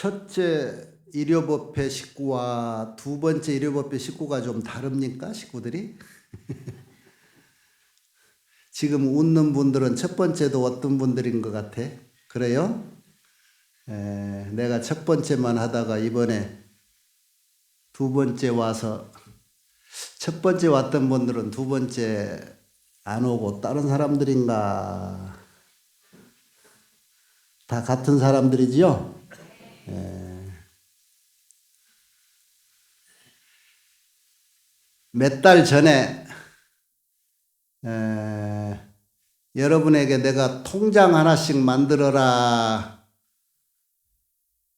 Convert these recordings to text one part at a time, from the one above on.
첫째 일요법회 식구와 두 번째 일요법회 식구가 좀 다릅니까? 식구들이? 지금 웃는 분들은 첫 번째도 어떤 분들인 것 같아? 그래요? 내가 첫 번째만 하다가 이번에 두 번째 와서 첫 번째 왔던 분들은 두 번째 안 오고 다른 사람들인가? 다 같은 사람들이지요? 몇 달 전에 여러분에게 내가 통장 하나씩 만들어라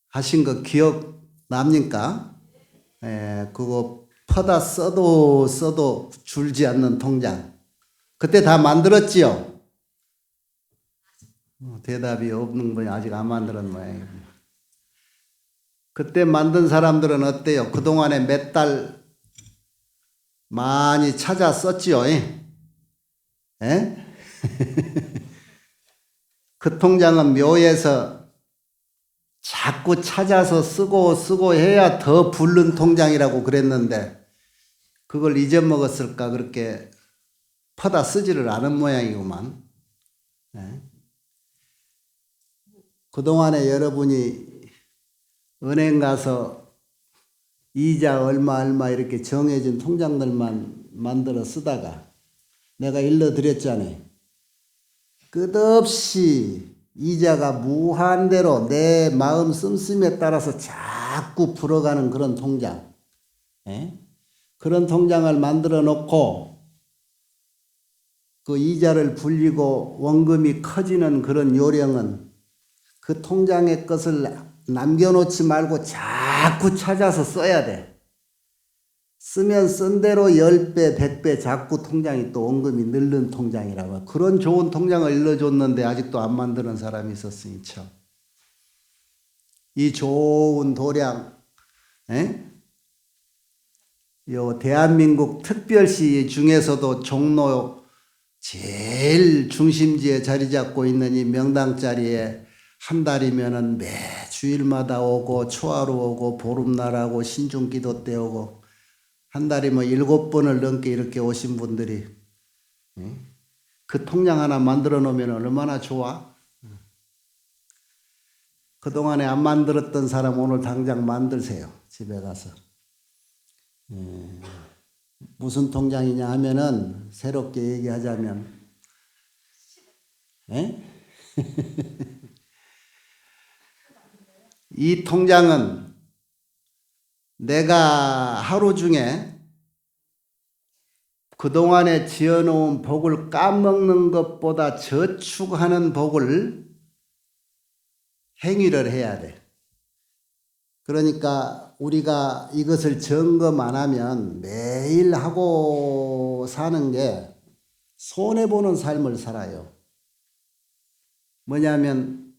하신 거 기억납니까? 그거 퍼다 써도 줄지 않는 통장. 그때 다 만들었지요? 대답이 없는 분이 아직 안 만들었는 모양이에요. 그때 만든 사람들은 어때요? 그동안에 몇 달 많이 찾아 썼지요? 그 통장은 묘에서 자꾸 찾아서 쓰고 해야 더 부른 통장이라고 그랬는데 그걸 잊어먹었을까 그렇게 퍼다 쓰지를 않은 모양이구만. 그동안에 여러분이 은행 가서 이자 얼마 이렇게 정해진 통장들만 만들어 쓰다가 내가 일러드렸잖아요. 끝없이 이자가 무한대로 내 마음 씀씀에 따라서 자꾸 불어가는 그런 통장. 그런 통장을 만들어 놓고 그 이자를 불리고 원금이 커지는 그런 요령은 그 통장의 것을 남겨놓지 말고 자꾸 찾아서 써야 돼. 쓰면 쓴 대로 10배, 100배 자꾸 통장이 또 원금이 늘는 통장이라고. 그런 좋은 통장을 일러줬는데 아직도 안 만드는 사람이 있었으니 참. 이 좋은 도량, 요 대한민국 특별시 중에서도 종로 제일 중심지에 자리 잡고 있는 이 명당 자리에 한 달이면은 매 주일마다 오고 초하루 오고 보름날하고 신중기도 때 오고 한 달이 뭐 7번을 넘게 이렇게 오신 분들이 그 통장 하나 만들어 놓으면 얼마나 좋아? 그동안에 안 만들었던 사람 오늘 당장 만들세요. 집에 가서. 무슨 통장이냐 하면은 새롭게 얘기하자면 이 통장은 내가 하루 중에 그동안에 지어놓은 복을 까먹는 것보다 저축하는 복을 행위를 해야 돼. 그러니까 우리가 이것을 점검 안 하면 매일 하고 사는 게 손해보는 삶을 살아요. 뭐냐면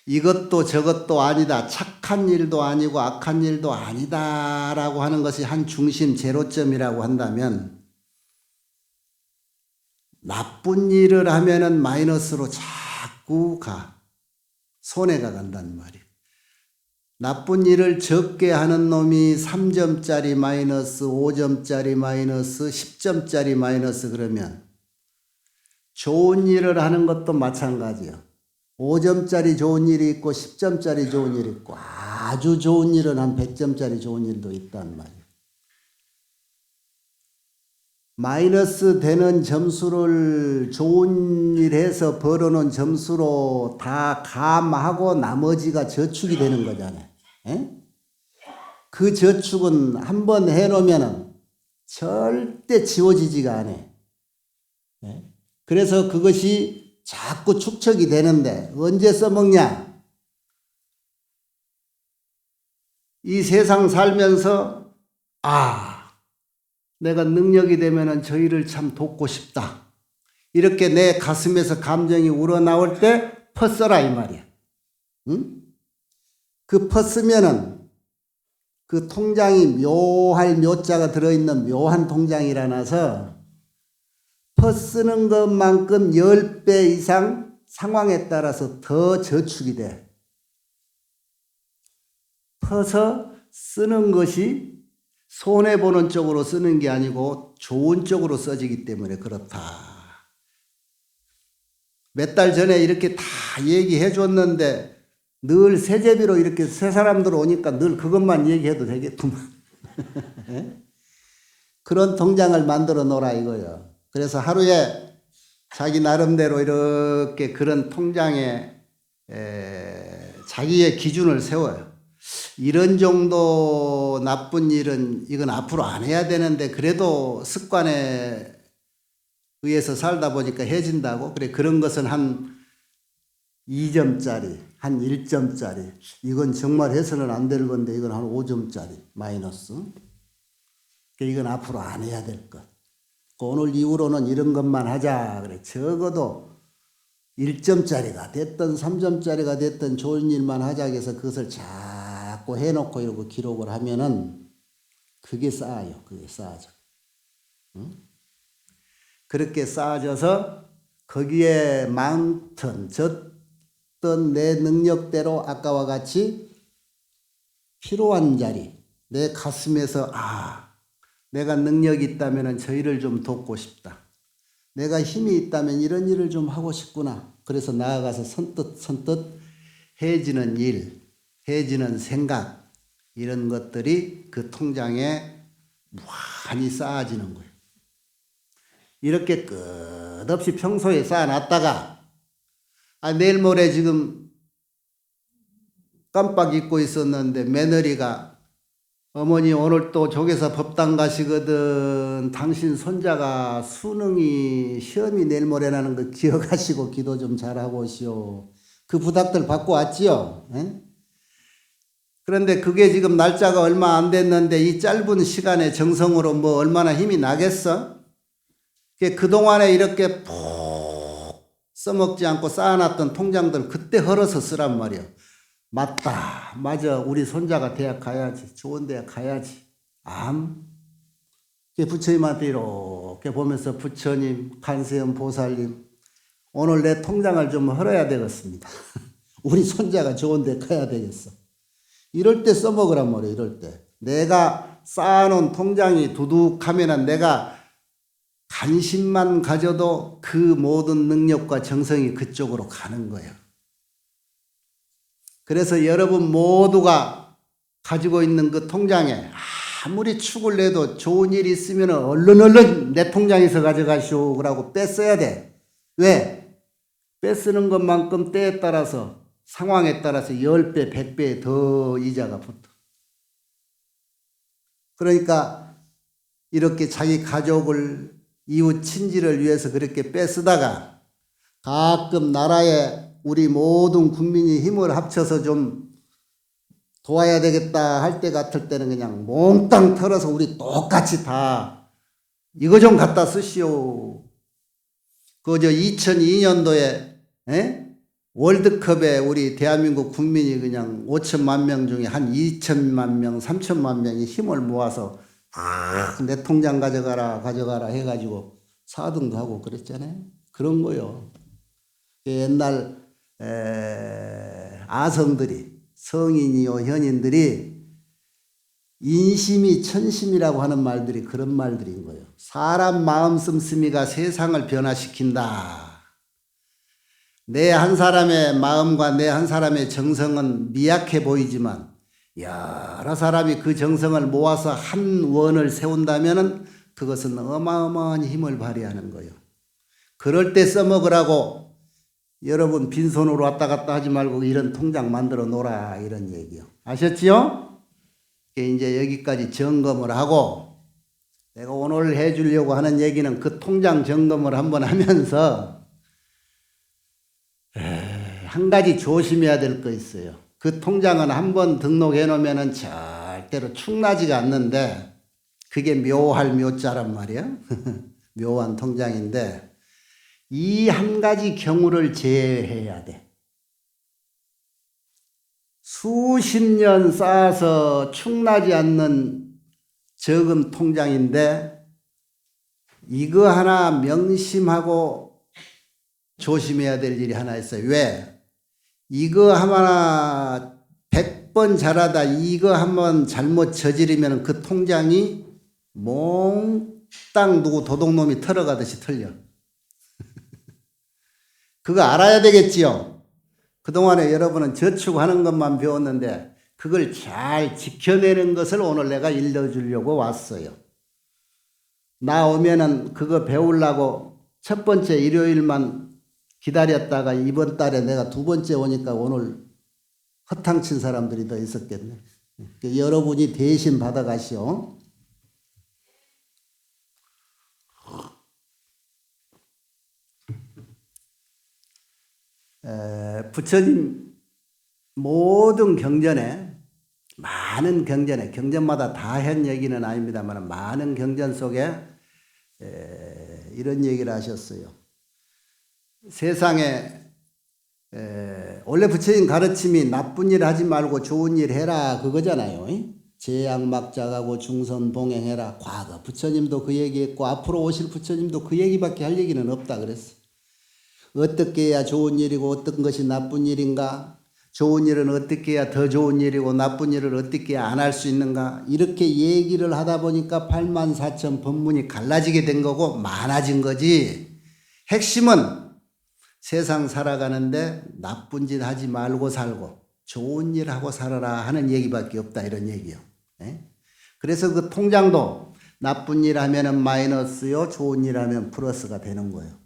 이것도 저것도 아니다. 착한 일도 아니고 악한 일도 아니다라고 하는 것이 한 중심 제로점이라고 한다면 나쁜 일을 하면은 마이너스로 자꾸 가. 손해가 간단 말이에요. 나쁜 일을 적게 하는 놈이 3점짜리 마이너스, 5점짜리 마이너스, 10점짜리 마이너스 그러면 좋은 일을 하는 것도 마찬가지예요. 5점짜리 좋은 일이 있고 10점짜리 좋은 일이 있고 아주 좋은 일은 한 100점짜리 좋은 일도 있단 말이에요. 마이너스 되는 점수를 좋은 일 해서 벌어놓은 점수로 다 감하고 나머지가 저축이 되는 거잖아요. 그 저축은 한번 해놓으면 절대 지워지지가 않아요. 그래서 그것이 자꾸 축적이 되는데 언제 써먹냐? 이 세상 살면서 내가 능력이 되면은 저희를 참 돕고 싶다. 이렇게 내 가슴에서 감정이 우러나올 때 퍼써라 이 말이야. 그 퍼쓰면은 그 통장이 묘할 묘자가 들어있는 묘한 통장이라서 퍼쓰는 것만큼 10배 이상 상황에 따라서 더 저축이 돼. 퍼서 쓰는 것이 손해보는 쪽으로 쓰는 게 아니고 좋은 쪽으로 써지기 때문에 그렇다. 몇 달 전에 이렇게 다 얘기해 줬는데 늘 세제비로 이렇게 새 사람들 오니까 늘 그것만 얘기해도 되겠구만. 그런 통장을 만들어 놓으라 이거예요. 그래서 하루에 자기 나름대로 이렇게 그런 통장에 자기의 기준을 세워요. 이런 정도 나쁜 일은 이건 앞으로 안 해야 되는데 그래도 습관에 의해서 살다 보니까 해진다고. 그래, 그런 것은 한 2점짜리, 한 1점짜리. 이건 정말 해서는 안 될 건데 이건 한 5점짜리 마이너스. 이건 앞으로 안 해야 될 것. 오늘 이후로는 이런 것만 하자. 그래, 적어도 1점짜리가 됐든 3점짜리가 됐든 좋은 일만 하자 해서 그것을 자꾸 해놓고 이러고 기록을 하면은 그게 쌓아요. 그게 쌓아져. 응? 그렇게 쌓아져서 거기에 많든 적든 내 능력대로 아까와 같이 필요한 자리, 내 가슴에서 내가 능력이 있다면 저 일을 좀 돕고 싶다. 내가 힘이 있다면 이런 일을 좀 하고 싶구나. 그래서 나아가서 선뜻 해지는 일, 해지는 생각 이런 것들이 그 통장에 무한히 쌓아지는 거예요. 이렇게 끝없이 평소에 쌓아놨다가 내일 모레 지금 깜빡 잊고 있었는데 며느리가 어머니 오늘 또 조계사 법당 가시거든. 당신 손자가 수능이 시험이 내일 모레라는 거 기억하시고 기도 좀 잘하고 오시오. 그 부탁들 받고 왔지요. 에? 그런데 그게 지금 날짜가 얼마 안 됐는데 이 짧은 시간에 정성으로 뭐 얼마나 힘이 나겠어? 그동안에 이렇게 푹 써먹지 않고 쌓아놨던 통장들 그때 헐어서 쓰란 말이야. 맞다. 맞아. 우리 손자가 대학 가야지. 좋은 대학 가야지. 부처님한테 이렇게 보면서 부처님, 관세음 보살님, 오늘 내 통장을 좀 헐어야 되겠습니다. 우리 손자가 좋은 데 가야 되겠어. 이럴 때 써먹으란 말이야. 이럴 때. 내가 쌓아놓은 통장이 두둑하면은 내가 관심만 가져도 그 모든 능력과 정성이 그쪽으로 가는 거예요. 그래서 여러분 모두가 가지고 있는 그 통장에 아무리 축을 내도 좋은 일이 있으면 얼른 내 통장에서 가져가시오라고 뺐어야 돼. 왜? 뺐쓰는 것만큼 때에 따라서 상황에 따라서 10배, 100배 더 이자가 붙어. 그러니까 이렇게 자기 가족을 이웃 친지를 위해서 그렇게 빼쓰다가 가끔 나라에 우리 모든 국민이 힘을 합쳐서 좀 도와야 되겠다 할 때 같을 때는 그냥 몽땅 털어서 우리 똑같이 다 이거 좀 갖다 쓰시오. 그저 2002년도에 월드컵에 우리 대한민국 국민이 그냥 5천만 명 중에 한 2천만 명, 3천만 명이 힘을 모아서 내 통장 가져가라 해가지고 4등도 하고 그랬잖아요. 그런 거요. 옛날 아성들이, 성인이요 현인들이 인심이 천심이라고 하는 말들이 그런 말들인 거예요. 사람 마음 씀씀이가 세상을 변화시킨다. 내 한 사람의 마음과 내 한 사람의 정성은 미약해 보이지만 여러 사람이 그 정성을 모아서 한 원을 세운다면 그것은 어마어마한 힘을 발휘하는 거예요. 그럴 때 써먹으라고 여러분 빈손으로 왔다 갔다 하지 말고 이런 통장 만들어 놓으라 이런 얘기요. 아셨지요? 이제 여기까지 점검을 하고 내가 오늘 해주려고 하는 얘기는 그 통장 점검을 한번 하면서 한 가지 조심해야 될 거 있어요. 그 통장은 한번 등록해 놓으면 절대로 축나지가 않는데 그게 묘할 묘자란 말이야. 묘한 통장인데 이 한 가지 경우를 제외해야 돼. 수십 년 쌓아서 축나지 않는 저금 통장인데 이거 하나 명심하고 조심해야 될 일이 하나 있어요. 왜? 이거 하나 100번 잘하다 이거 한번 잘못 저지르면 그 통장이 몽땅 누구 도둑놈이 털어가듯이 털려. 그거 알아야 되겠지요. 그동안에 여러분은 저축하는 것만 배웠는데 그걸 잘 지켜내는 것을 오늘 내가 일러주려고 왔어요. 나 오면은 그거 배우려고 첫 번째 일요일만 기다렸다가 이번 달에 내가 두 번째 오니까 오늘 허탕친 사람들이 더 있었겠네. 여러분이 대신 받아가시오. 부처님 모든 경전에 많은 경전에 경전마다 다 한 얘기는 아닙니다만 많은 경전 속에 이런 얘기를 하셨어요. 세상에 원래 부처님 가르침이 나쁜 일 하지 말고 좋은 일 해라 그거잖아요. 제약막작하고 중선 봉행해라. 과거 부처님도 그 얘기했고 앞으로 오실 부처님도 그 얘기밖에 할 얘기는 없다 그랬어. 어떻게 해야 좋은 일이고 어떤 것이 나쁜 일인가? 좋은 일은 어떻게 해야 더 좋은 일이고 나쁜 일을 어떻게 해야 안 할 수 있는가? 이렇게 얘기를 하다 보니까 84,000 법문이 갈라지게 된 거고 많아진 거지. 핵심은 세상 살아가는데 나쁜 짓 하지 말고 살고 좋은 일 하고 살아라 하는 얘기밖에 없다 이런 얘기요. 그래서 그 통장도 나쁜 일 하면은 마이너스요, 좋은 일 하면 플러스가 되는 거예요.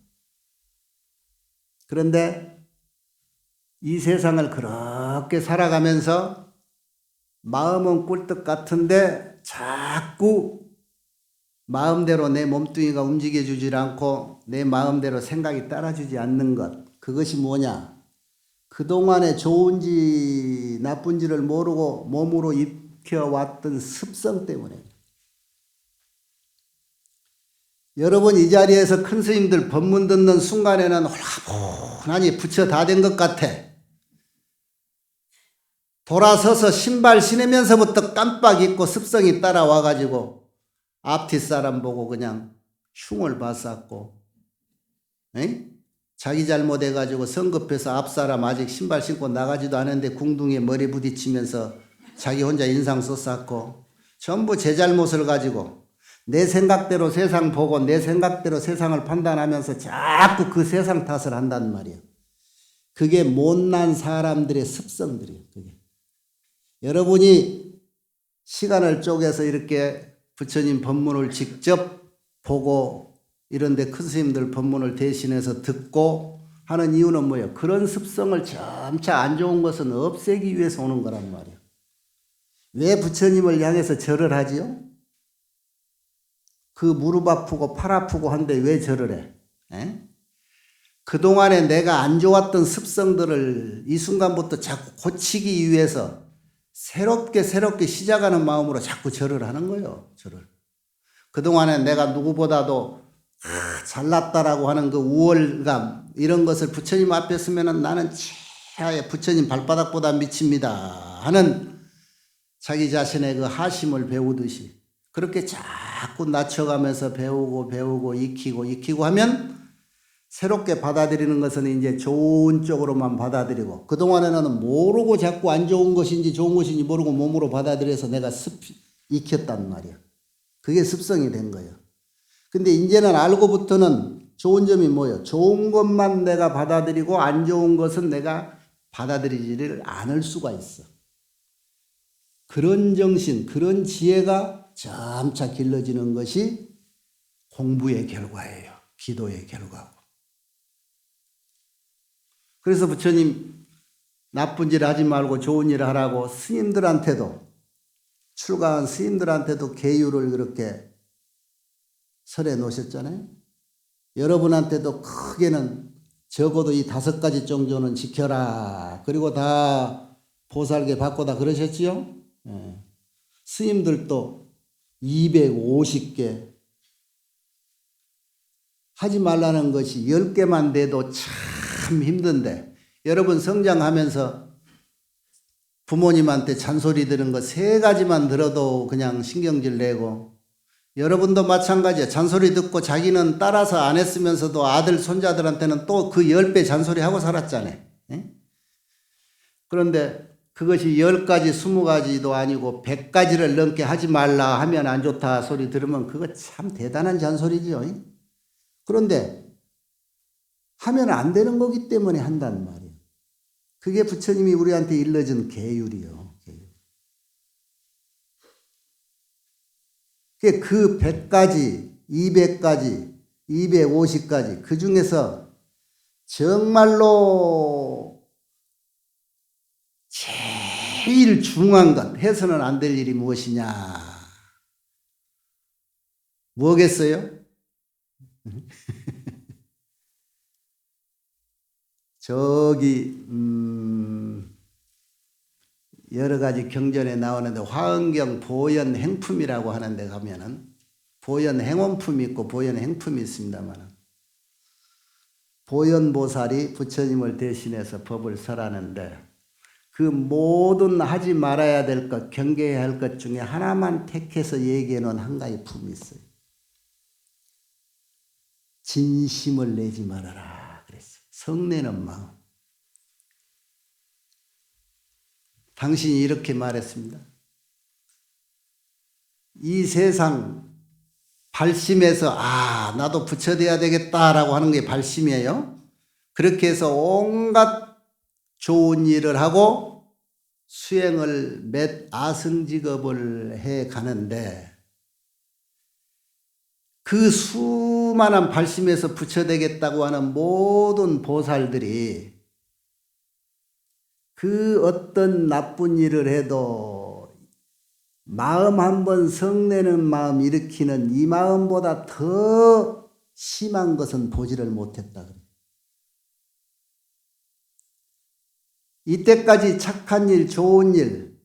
그런데 이 세상을 그렇게 살아가면서 마음은 꿀떡 같은데 자꾸 마음대로 내 몸뚱이가 움직여주질 않고 내 마음대로 생각이 따라주지 않는 것. 그것이 뭐냐? 그동안에 좋은지 나쁜지를 모르고 몸으로 익혀왔던 습성 때문에. 여러분 이 자리에서 큰 스님들 법문 듣는 순간에는 홀라분하니 부처 다 된 것 같아. 돌아서서 신발 신으면서부터 깜빡 잊고 습성이 따라와가지고 앞뒤 사람 보고 그냥 흉을 봤었고 자기 잘못해가지고 성급해서 앞 사람 아직 신발 신고 나가지도 않은데 궁둥이에 머리 부딪히면서 자기 혼자 인상 썼었고 전부 제 잘못을 가지고 내 생각대로 세상 보고 내 생각대로 세상을 판단하면서 자꾸 그 세상 탓을 한단 말이야. 그게 못난 사람들의 습성들이에요. 그게. 여러분이 시간을 쪼개서 이렇게 부처님 법문을 직접 보고 이런데 큰 스님들 법문을 대신해서 듣고 하는 이유는 뭐예요? 그런 습성을 점차 안 좋은 것은 없애기 위해서 오는 거란 말이에요. 왜 부처님을 향해서 절을 하지요? 그 무릎 아프고 팔 아프고 한데 왜 절을 해? 그동안에 내가 안 좋았던 습성들을 이 순간부터 자꾸 고치기 위해서 새롭게 시작하는 마음으로 자꾸 절을 하는 거예요. 절을. 그동안에 내가 누구보다도 잘났다라고 하는 그 우월감 이런 것을 부처님 앞에 쓰면은 나는 최하의 부처님 발바닥보다 미칩니다 하는 자기 자신의 그 하심을 배우듯이 그렇게 자꾸 낮춰가면서 배우고 익히고 하면 새롭게 받아들이는 것은 이제 좋은 쪽으로만 받아들이고 그동안에는 모르고 자꾸 안 좋은 것인지 좋은 것인지 모르고 몸으로 받아들여서 내가 익혔단 말이야. 그게 습성이 된 거예요. 근데 이제는 알고부터는 좋은 점이 뭐예요? 좋은 것만 내가 받아들이고 안 좋은 것은 내가 받아들이지를 않을 수가 있어. 그런 정신, 그런 지혜가 점차 길러지는 것이 공부의 결과예요. 기도의 결과고. 그래서 부처님 나쁜 일 하지 말고 좋은 일 하라고 스님들한테도 출가한 스님들한테도 계율을 그렇게 설해 놓으셨잖아요. 여러분한테도 크게는 적어도 이 5가지 정도는 지켜라. 그리고 다 보살계 받고다 그러셨지요? 스님들도 250개 하지 말라는 것이 10개만 돼도 참 힘든데 여러분 성장하면서 부모님한테 잔소리 들은 거 3가지만 들어도 그냥 신경질 내고 여러분도 마찬가지야. 잔소리 듣고 자기는 따라서 안 했으면서도 아들, 손자들한테는 또 그 10배 잔소리하고 살았잖아요. 예? 그런데 그것이 10가지, 20가지도 아니고 100가지를 넘게 하지 말라 하면 안 좋다 소리 들으면 그거 참 대단한 잔소리지요. 그런데 하면 안 되는 거기 때문에 한단 말이에요. 그게 부처님이 우리한테 일러준 계율이요. 그 100가지, 200가지, 250가지 그 중에서 정말로 제일 중요한 것, 해서는 안 될 일이 무엇이냐? 뭐겠어요? 저기 여러 가지 경전에 나오는데 화엄경 보현 행품이라고 하는데 가면은 보현 행원품이 있고 보현 행품이 있습니다만 보현보살이 부처님을 대신해서 법을 설하는데 그 모든 하지 말아야 될 것, 경계해야 할 것 중에 하나만 택해서 얘기해 놓은 한 가지 품이 있어요. 진심을 내지 말아라 그랬어요. 성내는 마음. 당신이 이렇게 말했습니다. 이 세상 발심해서 나도 부처 돼야 되겠다라고 하는 게 발심이에요. 그렇게 해서 온갖 좋은 일을 하고 수행을 몇 아승직업을 해 가는데 그 수많은 발심에서 부처 되겠다고 하는 모든 보살들이 그 어떤 나쁜 일을 해도 마음 한번 성내는 마음 일으키는 이 마음보다 더 심한 것은 보지를 못했다. 이때까지 착한 일, 좋은 일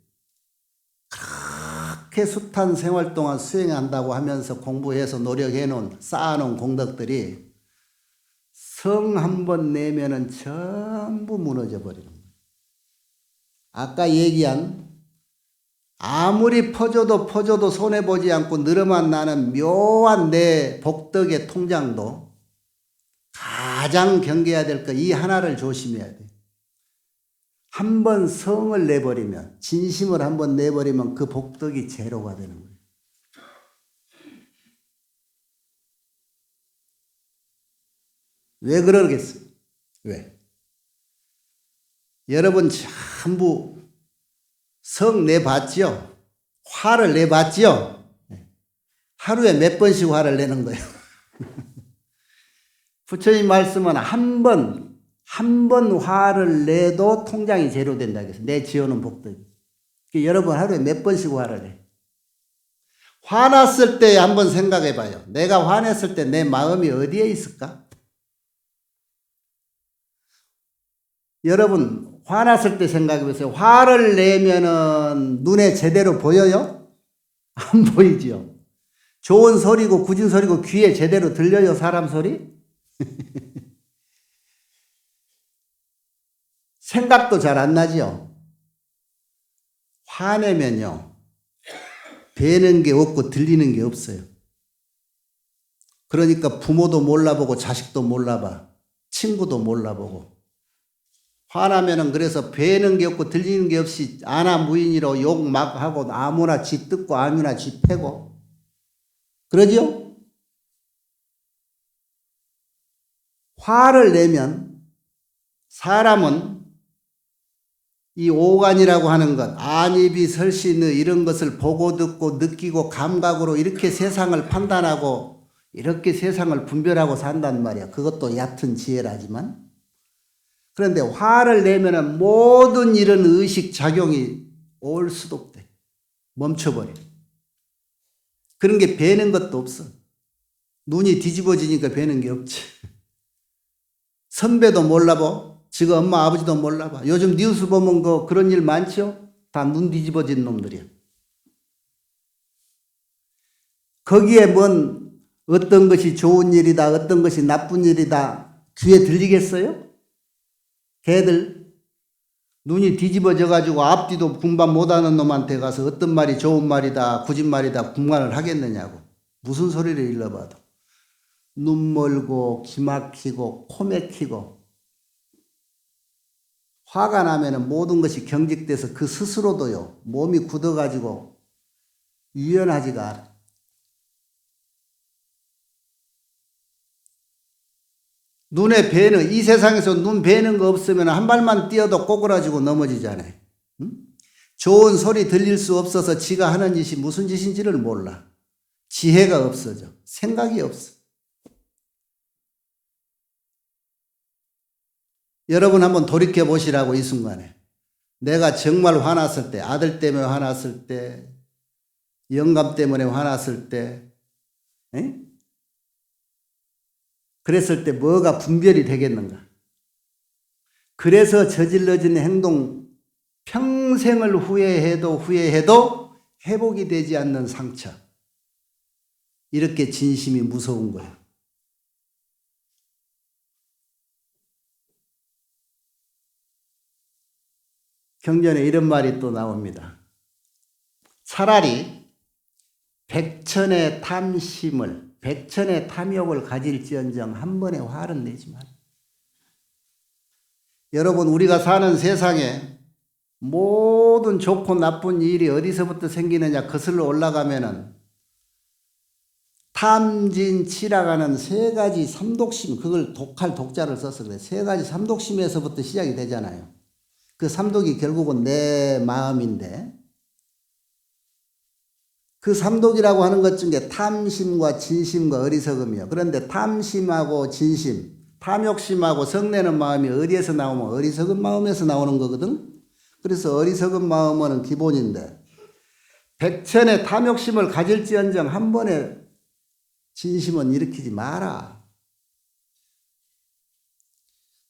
그렇게 숱한 생활 동안 수행한다고 하면서 공부해서 노력해 놓은 쌓아놓은 공덕들이 성 한 번 내면은 전부 무너져 버리는 거예요. 아까 얘기한 아무리 퍼줘도 손해보지 않고 늘어만 나는 묘한 내 복덕의 통장도 가장 경계해야 될 거 이 하나를 조심해야 돼. 한 번 성을 내버리면 진심을 한 번 내버리면 그 복덕이 제로가 되는 거예요. 왜 그러겠어요? 왜? 여러분 전부 성 내봤죠? 화를 내봤죠? 하루에 몇 번씩 화를 내는 거예요. 부처님 말씀은 한 번 화를 내도 통장이 제로 된다 그래서 내 지어놓은 복덕이. 여러분 하루에 몇 번씩 화를 내? 화났을 때 한번 생각해 봐요. 내가 화냈을 때 내 마음이 어디에 있을까? 여러분 화났을 때 생각해 보세요. 화를 내면은 눈에 제대로 보여요? 안 보이죠. 좋은 소리고 굳은 소리고 귀에 제대로 들려요, 사람 소리? 생각도 잘 안 나죠. 화내면요, 뵈는 게 없고 들리는 게 없어요. 그러니까 부모도 몰라보고 자식도 몰라봐, 친구도 몰라보고. 화나면은 그래서 뵈는 게 없고 들리는 게 없이 아나무인이로 욕 막 하고 아무나 지 뜯고 아무나 지 패고 그러죠? 화를 내면 사람은 이 오간이라고 하는 것, 안입이 설신의 이런 것을 보고 듣고 느끼고 감각으로 이렇게 세상을 판단하고 이렇게 세상을 분별하고 산단 말이야. 그것도 얕은 지혜라지만. 그런데 화를 내면은 모든 이런 의식 작용이 올 수도 없대. 멈춰버려. 그런 게 배는 것도 없어. 눈이 뒤집어지니까 배는 게 없지. 선배도 몰라봐. 지금 엄마 아버지도 몰라봐. 요즘 뉴스 보면 그런 일 많죠? 다 눈 뒤집어진 놈들이야. 거기에 뭔 어떤 것이 좋은 일이다, 어떤 것이 나쁜 일이다 귀에 들리겠어요? 걔들 눈이 뒤집어져 가지고 앞뒤도 분반 못하는 놈한테 가서 어떤 말이 좋은 말이다, 굳은 말이다 분간을 하겠느냐고. 무슨 소리를 일러봐도. 눈 멀고 기 막히고 코 막히고 화가 나면은 모든 것이 경직돼서 그 스스로도요 몸이 굳어가지고 유연하지가 않아. 눈에 뵈는 이 세상에서 눈 뵈는 거 없으면 한 발만 뛰어도 꼬꾸라지고 넘어지잖아요. 응? 좋은 소리 들릴 수 없어서 지가 하는 짓이 무슨 짓인지를 몰라. 지혜가 없어져. 생각이 없어. 여러분 한번 돌이켜 보시라고 이 순간에. 내가 정말 화났을 때, 아들 때문에 화났을 때, 영감 때문에 화났을 때, 에? 그랬을 때 뭐가 분별이 되겠는가? 그래서 저질러진 행동, 평생을 후회해도 회복이 되지 않는 상처. 이렇게 진심이 무서운 거예요. 경전에 이런 말이 또 나옵니다. 차라리 백천의 탐심을, 백천의 탐욕을 가질지언정 한 번에 화를 내지 마라. 여러분, 우리가 사는 세상에 모든 좋고 나쁜 일이 어디서부터 생기느냐 거슬러 올라가면은 탐진치라가는 세 가지 삼독심, 그걸 독할 독자를 써서 그래. 세 가지 삼독심에서부터 시작이 되잖아요. 그 삼독이 결국은 내 마음인데 그 삼독이라고 하는 것 중에 탐심과 진심과 어리석음이요. 그런데 탐심하고 진심, 탐욕심하고 성내는 마음이 어디에서 나오면 어리석은 마음에서 나오는 거거든. 그래서 어리석은 마음은 기본인데 백천의 탐욕심을 가질지언정 한 번에 진심은 일으키지 마라.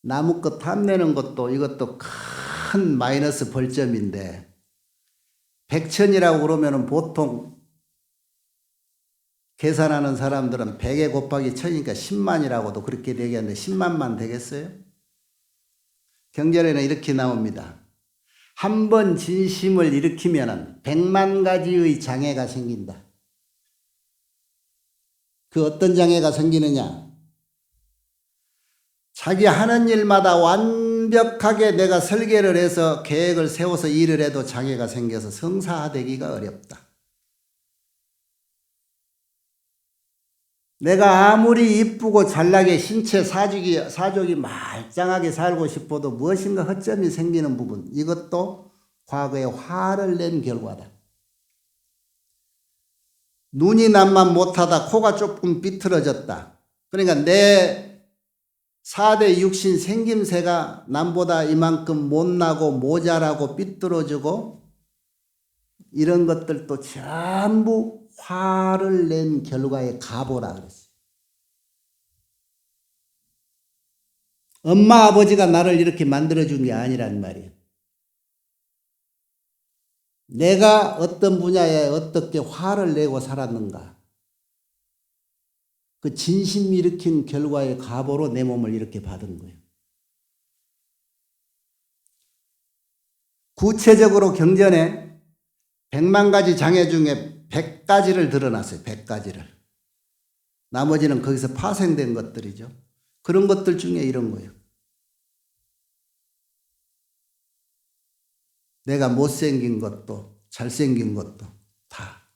나무껏 탐내는 것도 이것도 큰 마이너스 벌점인데 백천이라고 그러면 보통 계산하는 사람들은 100에 곱하기 1000이니까 10만이라고도 그렇게 얘기하는데 10만만 되겠어요? 경전에는 이렇게 나옵니다. 한 번 진심을 일으키면 100만 가지의 장애가 생긴다. 그 어떤 장애가 생기느냐? 자기 하는 일마다 완벽하게 내가 설계를 해서 계획을 세워서 일을 해도 장애가 생겨서 성사되기가 어렵다. 내가 아무리 이쁘고 잘나게 신체 사족이 말짱하게 살고 싶어도 무엇인가 허점이 생기는 부분, 이것도 과거에 화를 낸 결과다. 눈이 남만 못하다 코가 조금 삐뚤어졌다. 그러니까 내 4대 육신 생김새가 남보다 이만큼 못나고 모자라고 삐뚤어지고 이런 것들도 전부 화를 낸 결과의 가보라 그랬어요. 엄마 아버지가 나를 이렇게 만들어준 게 아니란 말이에요. 내가 어떤 분야에 어떻게 화를 내고 살았는가. 그 진심 일으킨 결과의 가보로 내 몸을 이렇게 받은 거예요. 구체적으로 경전에 100만 가지 장애 중에 100가지를 드러났어요. 100가지를. 나머지는 거기서 파생된 것들이죠. 그런 것들 중에 이런 거예요. 내가 못생긴 것도 잘생긴 것도 다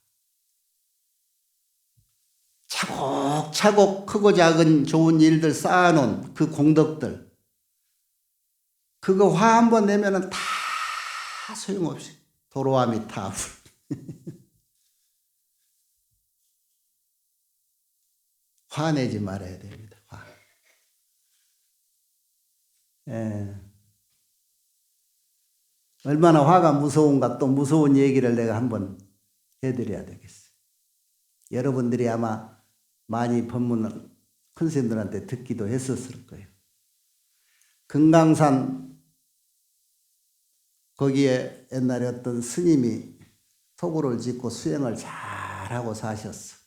차곡차곡 크고 작은 좋은 일들 쌓아놓은 그 공덕들, 그거 화 한번 내면은 다 소용없이 도로아미 타. 화내지 말아야 됩니다. 화. 예. 얼마나 화가 무서운가. 또 무서운 얘기를 내가 한번 해드려야 되겠어요. 여러분들이 아마 많이 법문을 큰 스님들한테 듣기도 했었을 거예요. 금강산 거기에 옛날에 어떤 스님이 토구를 짓고 수행을 잘하고 사셨어.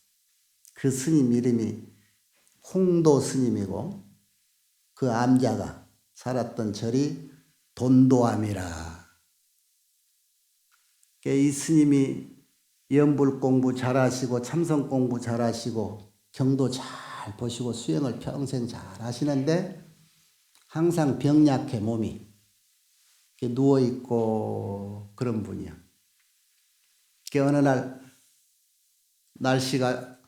그 스님 이름이 홍도 스님이고 그 암자가 살았던 절이 돈도암이라. 이 스님이 연불 공부 잘하시고 참선 공부 잘하시고 경도 잘 보시고 수행을 평생 잘 하시는데 항상 병약해 몸이. 이렇게 누워있고 그런 분이야. 어느 날 날씨가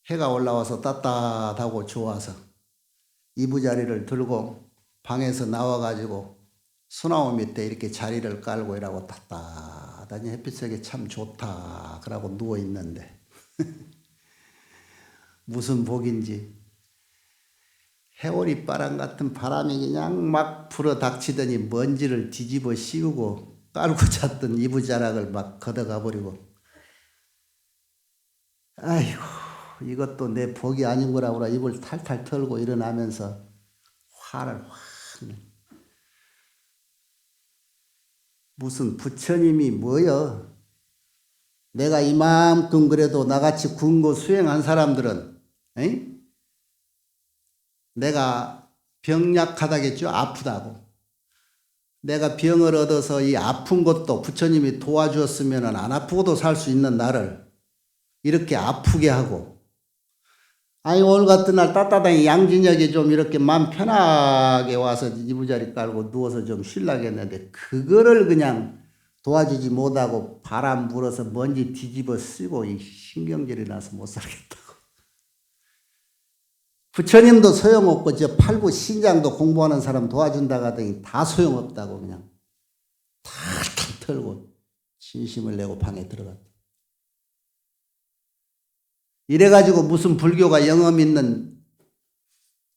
해가 올라와서 따뜻하고 좋아서 이부자리를 들고 방에서 나와가지고 소나무 밑에 이렇게 자리를 깔고 이라고 따뜻하니 햇빛 속에 참 좋다 그러고 누워있는데 무슨 복인지 해오리바람 같은 바람이 그냥 막 불어 닥치더니 먼지를 뒤집어 씌우고 깔고 잤던 이부자락을 막 걷어가 버리고 아이고 이것도 내 복이 아닌 거라고 입을 탈탈 털고 일어나면서 화를 확 무슨 부처님이 뭐여 내가 이만큼 그래도 나같이 군고 수행한 사람들은 에이? 내가 병약하다겠죠. 아프다고. 내가 병을 얻어서 이 아픈 것도 부처님이 도와주었으면 안 아프고도 살 수 있는 나를 이렇게 아프게 하고 아니 오늘 같은 날 따뜻하게 양진역에 좀 이렇게 마음 편하게 와서 이부자리 깔고 누워서 좀 쉬려겠는데 그거를 그냥 도와주지 못하고 바람 불어서 먼지 뒤집어 쓰고 이 신경질이 나서 못 살겠다고. 부처님도 소용없고 저 팔부 신장도 공부하는 사람 도와준다고 하더니 다 소용없다고 그냥 탁탁 털고 진심을 내고 방에 들어갔다. 이래가지고 무슨 불교가 영험 있는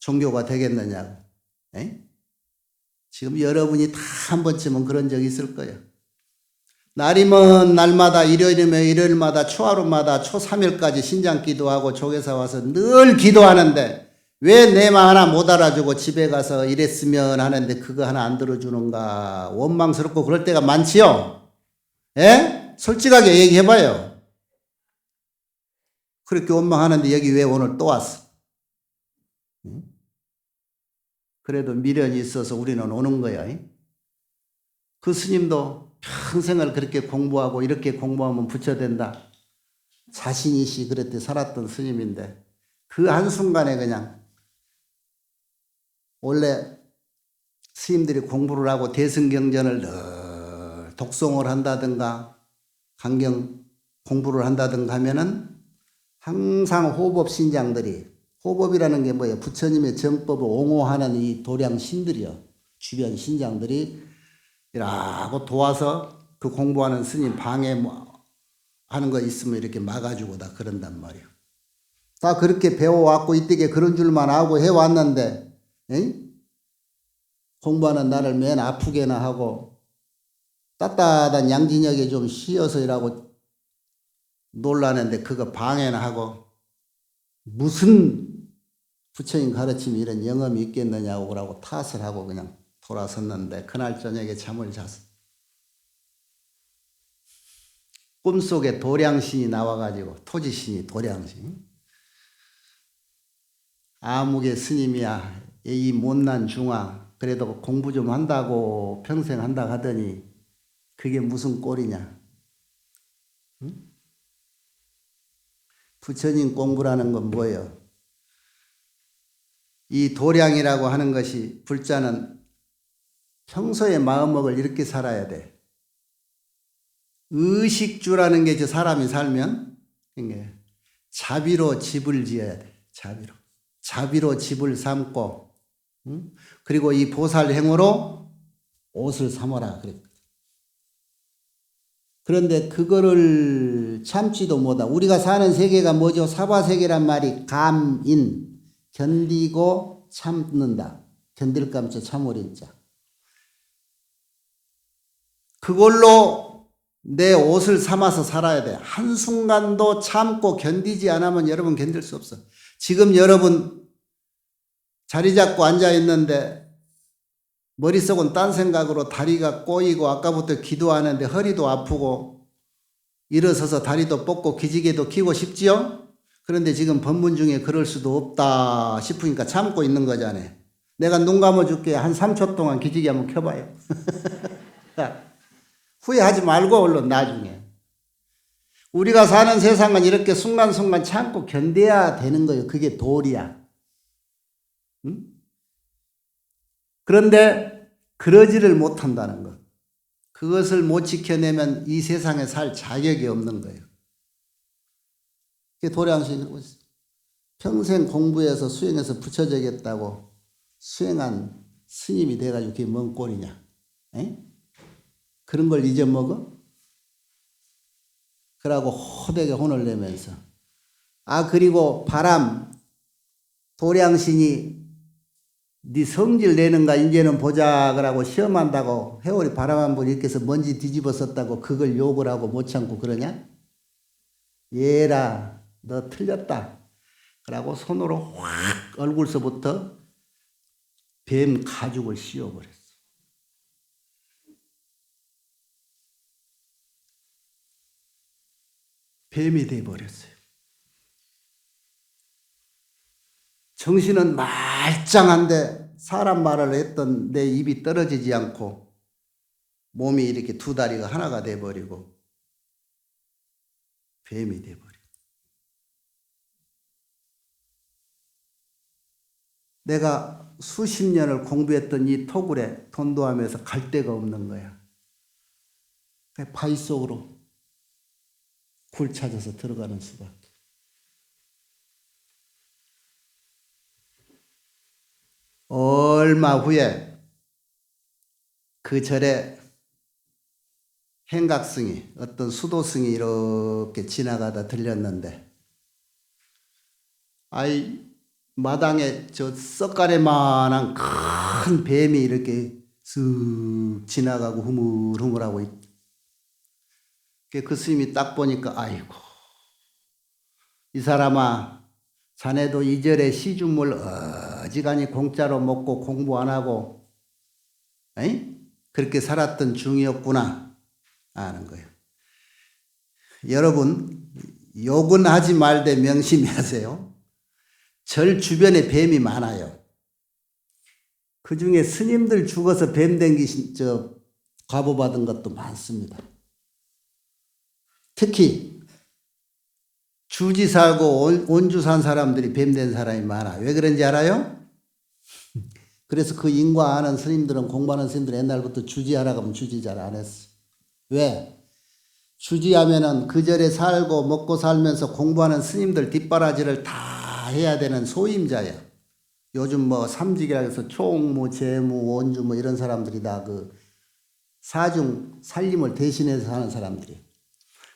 종교가 되겠느냐고. 에? 지금 여러분이 다 한 번쯤은 그런 적이 있을 거예요. 날이면 날마다 일요일이면 일요일마다 초하루마다 초3일까지 신장 기도하고 조계사 와서 늘 기도하는데 왜 내 말 하나 못 알아주고 집에 가서 이랬으면 하는데 그거 하나 안 들어주는가 원망스럽고 그럴 때가 많지요. 에? 솔직하게 얘기해봐요. 그렇게 원망하는데 여기 왜 오늘 또 왔어? 그래도 미련이 있어서 우리는 오는 거야. 그 스님도 평생을 그렇게 공부하고 이렇게 공부하면 부처된다. 자신이시 그랬대 살았던 스님인데 그 한순간에 그냥 원래 스님들이 공부를 하고 대승경전을 늘 독송을 한다든가 강경 공부를 한다든가 하면은 항상 호법 신장들이 호법이라는 게 뭐예요? 부처님의 정법을 옹호하는 이 도량 신들이요. 주변 신장들이 이라고 도와서 그 공부하는 스님 방해 뭐 하는 거 있으면 이렇게 막아주고 다 그런단 말이에요. 다 그렇게 배워왔고 이때게 그런 줄만 알고 해왔는데 에이? 공부하는 나를 맨 아프게나 하고 따뜻한 양진역에 좀 쉬어서 일하고 놀라는데 그거 방해나 하고 무슨 부처님 가르침이 이런 영험이 있겠느냐고 그러고 탓을 하고 그냥 돌아섰는데 그날 저녁에 잠을 잤어. 꿈속에 도량신이 나와가지고 토지신이 도량신 아무개 스님이야 이 못난 중아 그래도 공부 좀 한다고 평생 한다고 하더니 그게 무슨 꼴이냐. 응? 부처님 공부라는 건 뭐예요? 이 도량이라고 하는 것이 불자는 평소에 마음먹을 이렇게 살아야 돼. 의식주라는 게 저 사람이 살면 자비로 집을 지어야 돼. 자비로 집을 삼고 그리고 이 보살행으로 옷을 삼아라 그랬거든. 그런데 그거를 참지도 못하고 우리가 사는 세계가 뭐죠? 사바세계란 말이 감인 견디고 참는다. 견딜 감자 참으린자. 그걸로 내 옷을 삼아서 살아야 돼. 한순간도 참고 견디지 않으면 여러분 견딜 수 없어. 지금 여러분 자리 잡고 앉아 있는데 머릿속은 딴 생각으로 다리가 꼬이고 아까부터 기도하는데 허리도 아프고 일어서서 다리도 뻗고 기지개도 켜고 싶지요? 그런데 지금 법문 중에 그럴 수도 없다 싶으니까 참고 있는 거잖아요. 내가 눈 감아줄게. 한 3초 동안 기지개 한번 켜봐요. 후회하지 말고 얼른 나중에. 우리가 사는 세상은 이렇게 순간순간 참고 견뎌야 되는 거예요. 그게 도리야. 응? 그런데 그러지를 못한다는 것. 그것을 못 지켜내면 이 세상에 살 자격이 없는 거예요. 그게 도량스님이 평생 공부해서 수행해서 부처되겠다고 수행한 스님이 돼가지고 그게 뭔 꼴이냐. 에? 그런 걸 잊어먹어? 그러고 호되게 혼을 내면서 그리고 바람 도량신이 네 성질 내는가 이제는 보자 그러고 시험한다고 회오리 바람 한 번 이렇게 해서 먼지 뒤집어 썼다고 그걸 욕을 하고 못 참고 그러냐? 얘라 너 틀렸다. 그러고 손으로 확 얼굴서부터 뱀 가죽을 씌워버렸어. 뱀이 돼버렸어요. 정신은 말짱한데 사람 말을 했던 내 입이 떨어지지 않고 몸이 이렇게 두 다리가 하나가 돼버리고 뱀이 돼버리고 내가 수십 년을 공부했던 이 토굴에 돈도하면서 갈 데가 없는 거야. 바위 속으로 굴 찾아서 들어가는 수밖에. 얼마 후에 그 절에 행각승이 어떤 수도승이 이렇게 지나가다 들렸는데 마당에 저 썩가래만한 큰 뱀이 이렇게 쓱 지나가고 흐물흐물하고 있다. 그 스님이 딱 보니까 아이고 이 사람아 자네도 이 절에 시주물 어지간히 공짜로 먹고 공부 안 하고 그렇게 살았던 중이었구나 아는 거예요. 여러분 욕은 하지 말되 명심히 하세요. 절 주변에 뱀이 많아요. 그 중에 스님들 죽어서 뱀 댕기신 과보 받은 것도 많습니다. 특히 주지 살고 온주 산 사람들이 뱀 된 사람이 많아. 왜 그런지 알아요? 그래서 그 인과 아는 스님들은 공부하는 스님들은 옛날부터 주지하라고 하면 주지 잘 안 했어. 왜? 주지하면은 그 절에 살고 먹고 살면서 공부하는 스님들 뒷바라지를 다 해야 되는 소임자야. 요즘 뭐 삼직이라 해서 총무, 재무, 원주 뭐 이런 사람들이 다 그 사중 살림을 대신해서 하는 사람들이.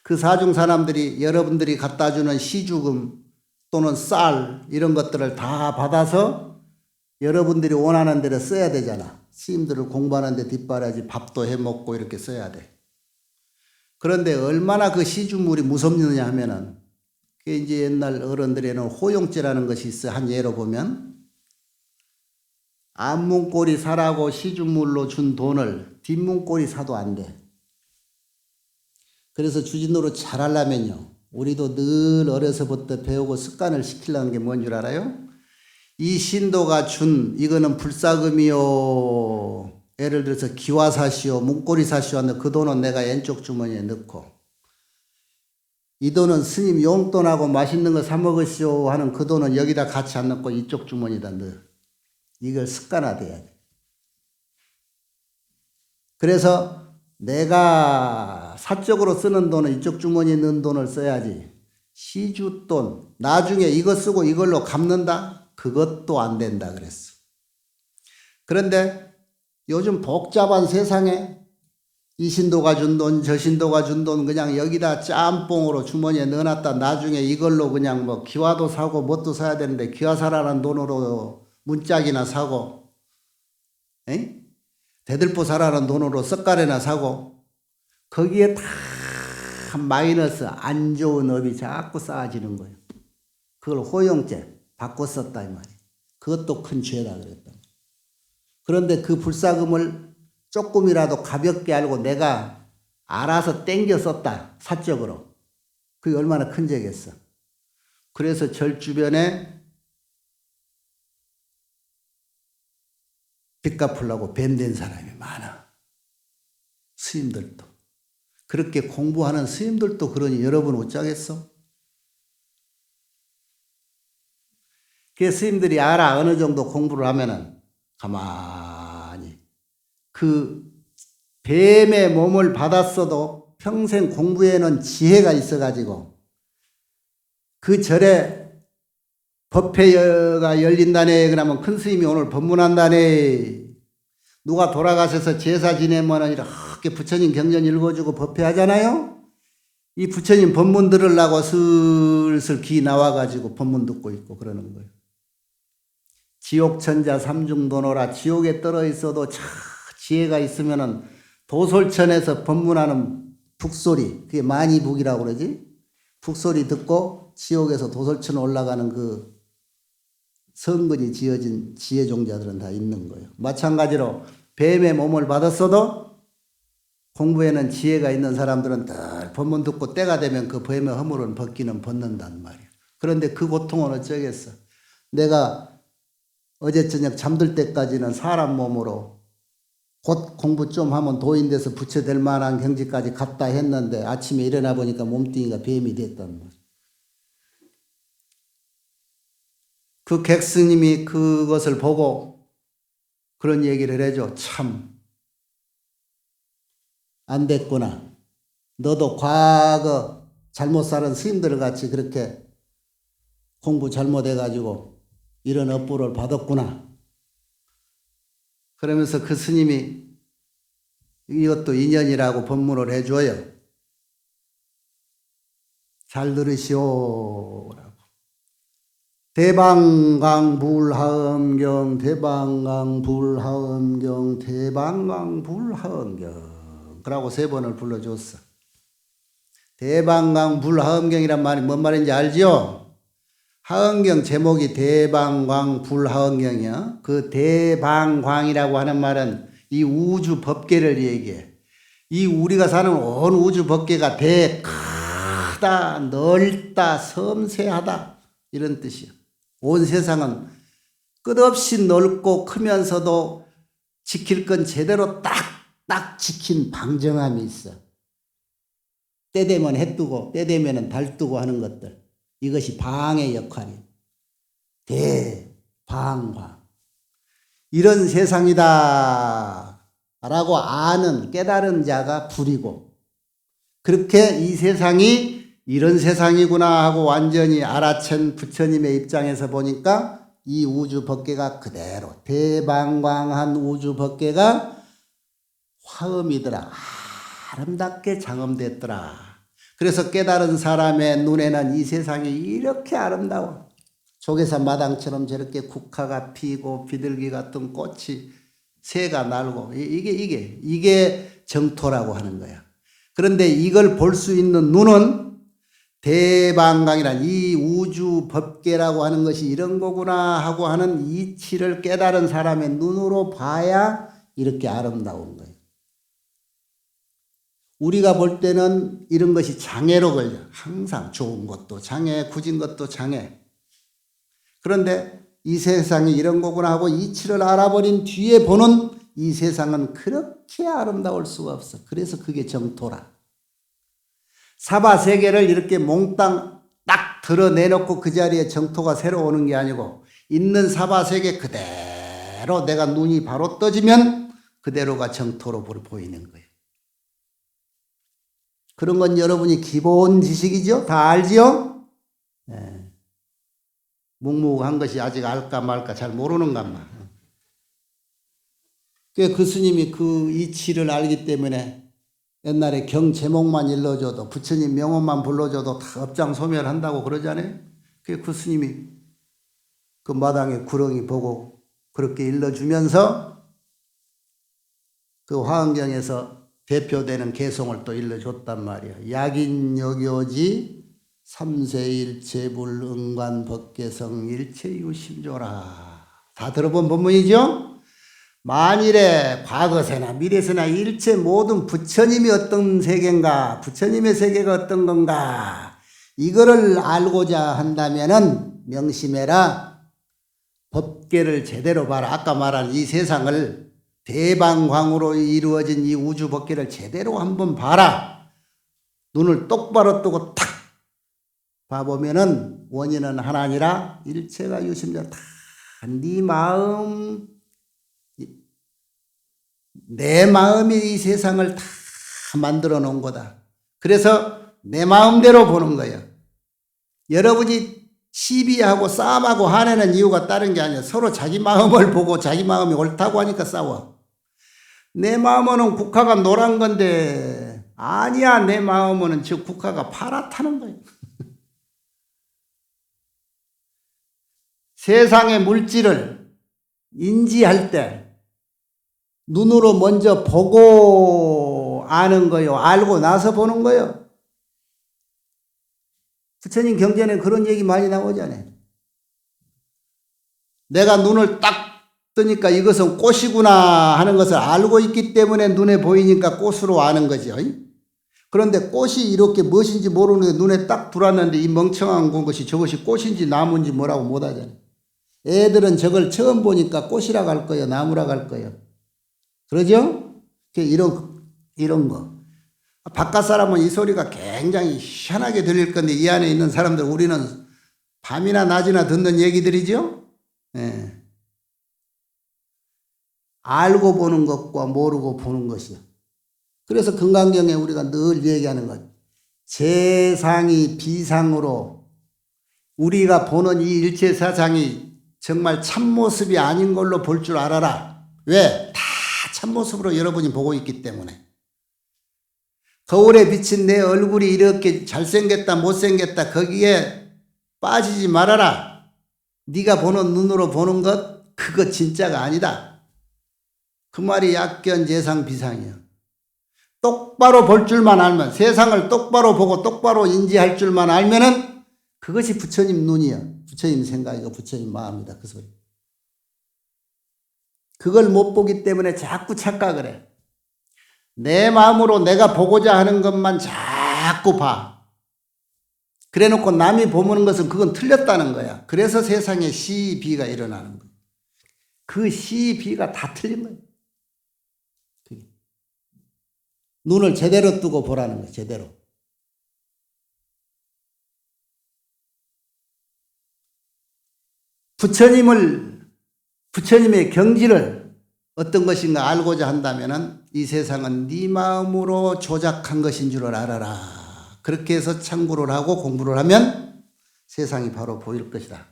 그 사중 사람들이 여러분들이 갖다 주는 시주금 또는 쌀 이런 것들을 다 받아서 여러분들이 원하는 대로 써야 되잖아. 스님들을 공부하는 데 뒷바라지 밥도 해 먹고 이렇게 써야 돼. 그런데 얼마나 그 시주물이 무섭느냐 하면은 그게 이제 옛날 어른들에는 호용죄라는 것이 있어. 한 예로 보면 앞문골이 사라고 시주물로 준 돈을 뒷문골이 사도 안 돼. 그래서 주진노로 잘하려면요. 우리도 늘 어려서부터 배우고 습관을 시키려는 게 뭔 줄 알아요? 이 신도가 준 이거는 불사금이요. 예를 들어서 기와사시오, 문고리사시오 하는데 그 돈은 내가 왼쪽 주머니에 넣고 이 돈은 스님 용돈하고 맛있는 거 사 먹으시오 하는 그 돈은 여기다 같이 안 넣고 이쪽 주머니에다 넣어. 이걸 습관화돼야 돼. 그래서 내가 사적으로 쓰는 돈은 이쪽 주머니에 넣은 돈을 써야지. 시주돈 나중에 이거 쓰고 이걸로 갚는다? 그것도 안 된다 그랬어. 그런데 요즘 복잡한 세상에 이 신도가 준 돈, 저 신도가 준 돈 그냥 여기다 짬뽕으로 주머니에 넣어놨다 나중에 이걸로 그냥 뭐 기와도 사고 뭣도 사야 되는데 기와 사라는 돈으로 문짝이나 사고 대들보 사라는 돈으로 썩가래나 사고 거기에 다 마이너스 안 좋은 업이 자꾸 쌓아지는 거예요. 그걸 호용죄 바꿔 썼다 이 말이에요. 그것도 큰 죄다 그랬다. 그런데 그 불사금을 조금이라도 가볍게 알고 내가 알아서 땡겨 썼다. 사적으로. 그게 얼마나 큰 죄겠어. 그래서 절 주변에 빚 갚으려고 뱀된 사람이 많아. 스님들도. 그렇게 공부하는 스님들도 그러니 여러분 어쩌겠어? 그 스님들이 알아. 어느 정도 공부를 하면은 가만히 그 뱀의 몸을 받았어도 평생 공부에는 지혜가 있어가지고 그 절에 법회가 열린다네. 그러면 큰 스님이 오늘 법문한다네. 누가 돌아가셔서 제사 지내면 이렇게 부처님 경전 읽어주고 법회하잖아요. 이 부처님 법문 들으려고 슬슬 귀 나와가지고 법문 듣고 있고 그러는 거예요. 지옥천자 삼중도노라. 지옥에 떨어 있어도 지혜가 있으면은 도솔천에서 법문하는 북소리, 그게 만이북이라고 그러지? 북소리 듣고 지옥에서 도솔천 올라가는 그 성근이 지어진 지혜종자들은 다 있는 거예요. 마찬가지로 뱀의 몸을 받았어도 공부에는 지혜가 있는 사람들은 늘 법문 듣고 때가 되면 그 뱀의 허물은 벗기는 벗는단 말이에요. 그런데 그 고통은 어쩌겠어. 내가 어제 저녁 잠들 때까지는 사람 몸으로 곧 공부 좀 하면 도인 돼서 부처될 만한 경지까지 갔다 했는데 아침에 일어나 보니까 몸뚱이가 뱀이 됐단 말이에요. 그 객스님이 그것을 보고 그런 얘기를 해줘. 참 안 됐구나. 너도 과거 잘못 살은 스님들 같이 그렇게 공부 잘못해가지고 이런 업보를 받았구나. 그러면서 그 스님이 이것도 인연이라고 법문을 해줘요. 잘 들으시오. 대방강불하엄경 대방강불하엄경 대방강불하엄경 그러고 3번을 불러줬어. 대방강불하엄경이란 말이 뭔 말인지 알죠? 하엄경 제목이 대방광불하엄경이야. 그 대방광이라고 하는 말은 이 우주 법계를 얘기해. 이 우리가 사는 온 우주 법계가 크다, 넓다, 섬세하다 이런 뜻이야. 온 세상은 끝없이 넓고 크면서도 지킬 건 제대로 딱 지킨 방정함이 있어. 때 되면 해 뜨고 때 되면 달 뜨고 하는 것들. 이것이 방의 역할이에요. 대방광. 이런 세상이다 라고 아는 깨달은 자가 불이고 그렇게 이 세상이 이런 세상이구나 하고 완전히 알아챈 부처님의 입장에서 보니까 이 우주 법계가 그대로 대방광한 우주 법계가 화엄이더라. 아름답게 장엄됐더라. 그래서 깨달은 사람의 눈에는 이 세상이 이렇게 아름다워. 조개산 마당처럼 저렇게 국화가 피고 비둘기 같은 꽃이 새가 날고 이게 정토라고 하는 거야. 그런데 이걸 볼 수 있는 눈은 대방광이란 이 우주 법계라고 하는 것이 이런 거구나 하고 하는 이치를 깨달은 사람의 눈으로 봐야 이렇게 아름다운 거예요. 우리가 볼 때는 이런 것이 장애로 걸려. 항상 좋은 것도 장애, 굳은 것도 장애. 그런데 이 세상이 이런 거구나 하고 이치를 알아버린 뒤에 보는 이 세상은 그렇게 아름다울 수가 없어. 그래서 그게 정토라. 사바세계를 이렇게 몽땅 딱 드러내놓고 그 자리에 정토가 새로 오는 게 아니고 있는 사바세계 그대로 내가 눈이 바로 떠지면 그대로가 정토로 보이는 거예요. 그런 건 여러분이 기본 지식이죠? 다 알지요? 네. 묵묵한 것이 아직 알까 말까 잘 모르는가만. 그 스님이 그 이치를 알기 때문에 옛날에 경 제목만 일러줘도 부처님 명언만 불러줘도 다 업장소멸한다고 그러잖아요. 그 스님이 그 마당에 구렁이 보고 그렇게 일러주면서 그 화엄경에서 대표되는 개송을 또 일러줬단 말이야. 약인여교지 삼세일체불 응관법계성 일체유심조라. 다 들어본 본문이죠? 만일에 과거세나 미래세나 일체 모든 부처님이 어떤 세계인가, 부처님의 세계가 어떤 건가, 이거를 알고자 한다면은 명심해라. 법계를 제대로 봐라. 아까 말한 이 세상을 대방광으로 이루어진 이 우주 법계를 제대로 한번 봐라. 눈을 똑바로 뜨고 탁 봐보면은 원인은 하나니라 일체가 유심자 다 네 마음, 내 마음이 이 세상을 다 만들어 놓은 거다. 그래서 내 마음대로 보는 거예요. 여러분이 시비하고 싸움하고 화내는 이유가 다른 게 아니라 서로 자기 마음을 보고 자기 마음이 옳다고 하니까 싸워. 내 마음은 국화가 노란 건데 아니야, 내 마음은 저 국화가 파랗다는 거예요. 세상의 물질을 인지할 때 눈으로 먼저 보고 아는 거요. 알고 나서 보는 거요. 부처님 경전에 그런 얘기 많이 나오잖아요. 내가 눈을 딱 뜨니까 이것은 꽃이구나 하는 것을 알고 있기 때문에 눈에 보이니까 꽃으로 아는 거죠. 그런데 꽃이 이렇게 무엇인지 모르는데 눈에 딱 들어왔는데 이 멍청한 것이 저것이 꽃인지 나무인지 뭐라고 못하잖아요. 애들은 저걸 처음 보니까 꽃이라고 할 거예요. 나무라고 할 거예요. 그러죠? 이런 거. 바깥 사람은 이 소리가 굉장히 희한하게 들릴 건데 이 안에 있는 사람들 우리는 밤이나 낮이나 듣는 얘기들이죠? 예. 알고 보는 것과 모르고 보는 것이요. 그래서 금강경에 우리가 늘 얘기하는 것. 재상이 비상으로 우리가 보는 이 일체 사상이 정말 참모습이 아닌 걸로 볼 줄 알아라. 왜? 다 참모습으로 여러분이 보고 있기 때문에. 거울에 비친 내 얼굴이 이렇게 잘생겼다 못생겼다 거기에 빠지지 말아라. 네가 보는 눈으로 보는 것 그거 진짜가 아니다. 그 말이 약견 재상 비상이야. 똑바로 볼 줄만 알면 세상을 똑바로 보고 똑바로 인지할 줄만 알면은 그것이 부처님 눈이야. 부처님 생각이고 부처님 마음이다. 그 소리. 그걸 못 보기 때문에 자꾸 착각을 해. 내 마음으로 내가 보고자 하는 것만 자꾸 봐. 그래 놓고 남이 보는 것은 그건 틀렸다는 거야. 그래서 세상에 시비가 일어나는 거야. 그 시비가 다 틀린 거야. 눈을 제대로 뜨고 보라는 거야. 제대로. 부처님의 경지를 어떤 것인가 알고자 한다면은 이 세상은 네 마음으로 조작한 것인 줄 알아라. 그렇게 해서 참고를 하고 공부를 하면 세상이 바로 보일 것이다.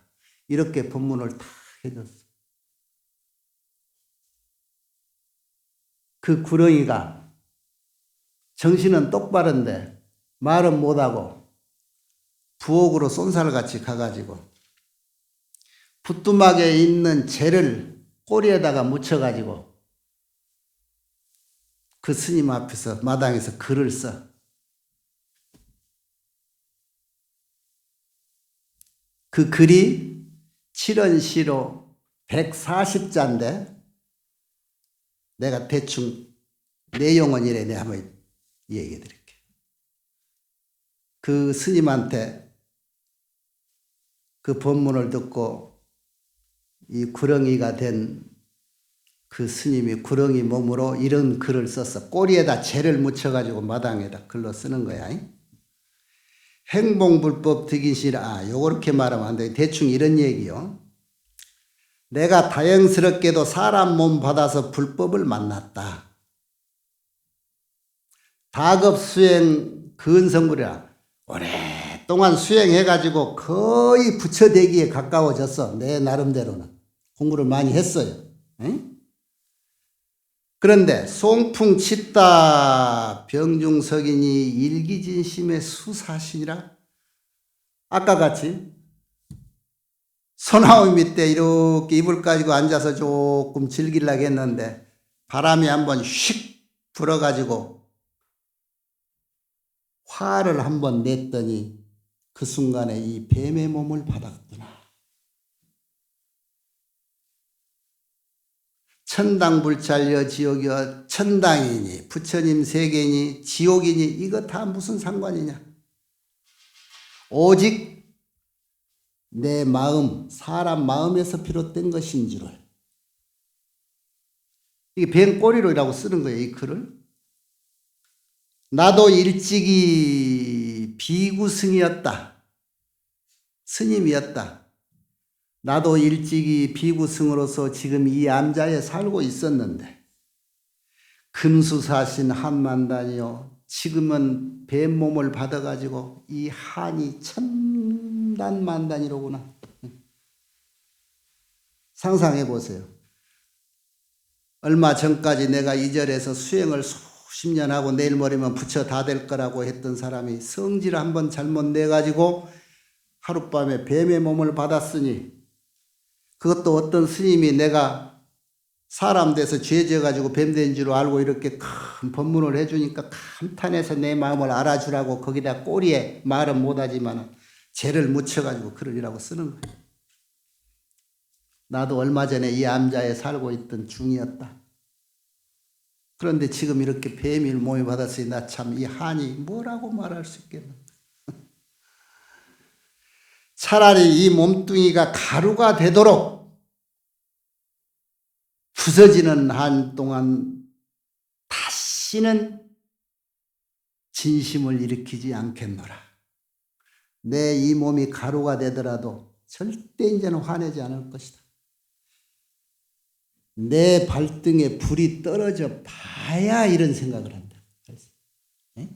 이렇게 법문을 다 해줬어. 그 구렁이가 정신은 똑바른데 말은 못하고 부엌으로 쏜살같이 가가지고 부뚜막에 있는 재를 꼬리에다가 묻혀가지고 그 스님 앞에서 마당에서 글을 써. 그 글이 7원시로 140자인데 내가 대충 내용은 이래 내가 한번 얘기해 드릴게요. 그 스님한테 그 법문을 듣고 이 구렁이가 된 그 스님이 구렁이 몸으로 이런 글을 썼어. 꼬리에다 재를 묻혀가지고 마당에다 글로 쓰는 거야. 행봉불법 득인시라. 요렇게 말하면 안 돼. 대충 이런 얘기요. 내가 다행스럽게도 사람 몸 받아서 불법을 만났다. 다급 수행 근성불이라. 오랫동안 수행해가지고 거의 부처되기에 가까워졌어. 내 나름대로는. 공부를 많이 했어요. 응? 그런데 송풍 치다 병중석이니 일기진심의 수사시니라. 아까 같이 소나무 밑에 이렇게 이불 가지고 앉아서 조금 즐기려고 했는데 바람이 한번 휙 불어가지고 화를 한번 냈더니 그 순간에 이 뱀의 몸을 받았구나. 천당불찰여 지옥이여. 천당이니 부처님 세계니 지옥이니 이거 다 무슨 상관이냐. 오직 내 마음, 사람 마음에서 비롯된 것인 줄을. 이게 뱀 꼬리로라고 쓰는 거예요. 이 글을. 나도 일찍이 비구승이었다. 스님이었다. 나도 일찍이 비구승으로서 지금 이 암자에 살고 있었는데 금수사신 한만단이요. 지금은 뱀몸을 받아가지고 이 한이 천단만단이로구나. 상상해 보세요. 얼마 전까지 내가 이 절에서 수행을 수십 년 하고 내일 모레면 부처 다 될 거라고 했던 사람이 성질 한번 잘못 내가지고 하룻밤에 뱀의 몸을 받았으니 그것도 어떤 스님이 내가 사람 돼서 죄 져가지고 뱀 된 줄 알고 이렇게 큰 법문을 해주니까 감탄해서 내 마음을 알아주라고 거기다 꼬리에 말은 못하지만 죄를 묻혀가지고 그러리라고 쓰는 거예요. 나도 얼마 전에 이 암자에 살고 있던 중이었다. 그런데 지금 이렇게 뱀일 몸이 받았으니 나 참 이 한이 뭐라고 말할 수 있겠나. 차라리 이 몸뚱이가 가루가 되도록 부서지는 한 동안 다시는 진심을 일으키지 않겠노라. 내 이 몸이 가루가 되더라도 절대 이제는 화내지 않을 것이다. 내 발등에 불이 떨어져 봐야 이런 생각을 한다. 네?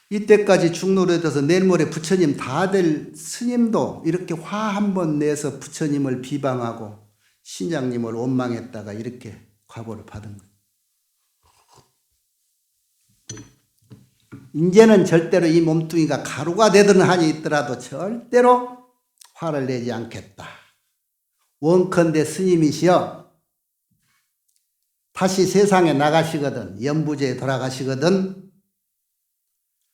이때까지 중노릇해서 내일 모레 부처님 다 될 스님도 이렇게 화 한 번 내서 부처님을 비방하고 신장님을 원망했다가 이렇게 과보를 받은 거예요. 이제는 절대로 이 몸뚱이가 가루가 되던 한이 있더라도 절대로 화를 내지 않겠다. 원컨대 스님이시여 다시 세상에 나가시거든 연부제에 돌아가시거든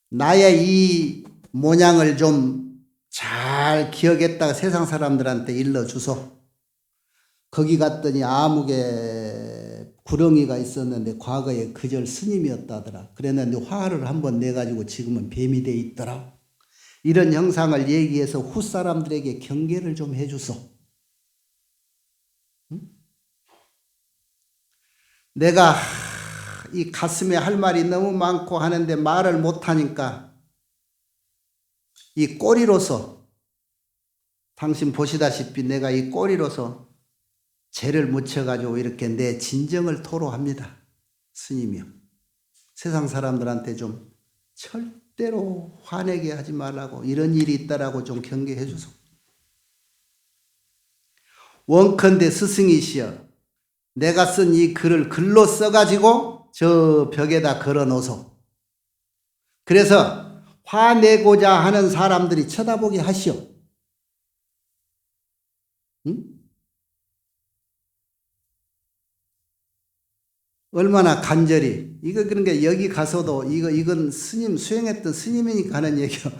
나의 이 모양을 좀 잘 기억했다가 세상 사람들한테 일러주소. 거기 갔더니 아무개 구렁이가 있었는데 과거에 그절 스님이었다더라. 그랬는데 화를 한번 내가지고 지금은 뱀이 돼 있더라. 이런 형상을 얘기해서 후사람들에게 경계를 좀 해주소. 응? 내가 이 가슴에 할 말이 너무 많고 하는데 말을 못하니까 이 꼬리로서 당신 보시다시피 내가 이 꼬리로서 죄를 묻혀가지고 이렇게 내 진정을 토로합니다. 스님이요. 세상 사람들한테 좀 절대로 화내게 하지 말라고 이런 일이 있다라고 좀 경계해 주소. 원컨대 스승이시여 내가 쓴 이 글을 글로 써가지고 저 벽에다 걸어 놓으소. 그래서 화내고자 하는 사람들이 쳐다보게 하시오. 응? 얼마나 간절히 이거 그러니까 여기 가서도 이건 스님 수행했던 스님이니까 하는 얘기요.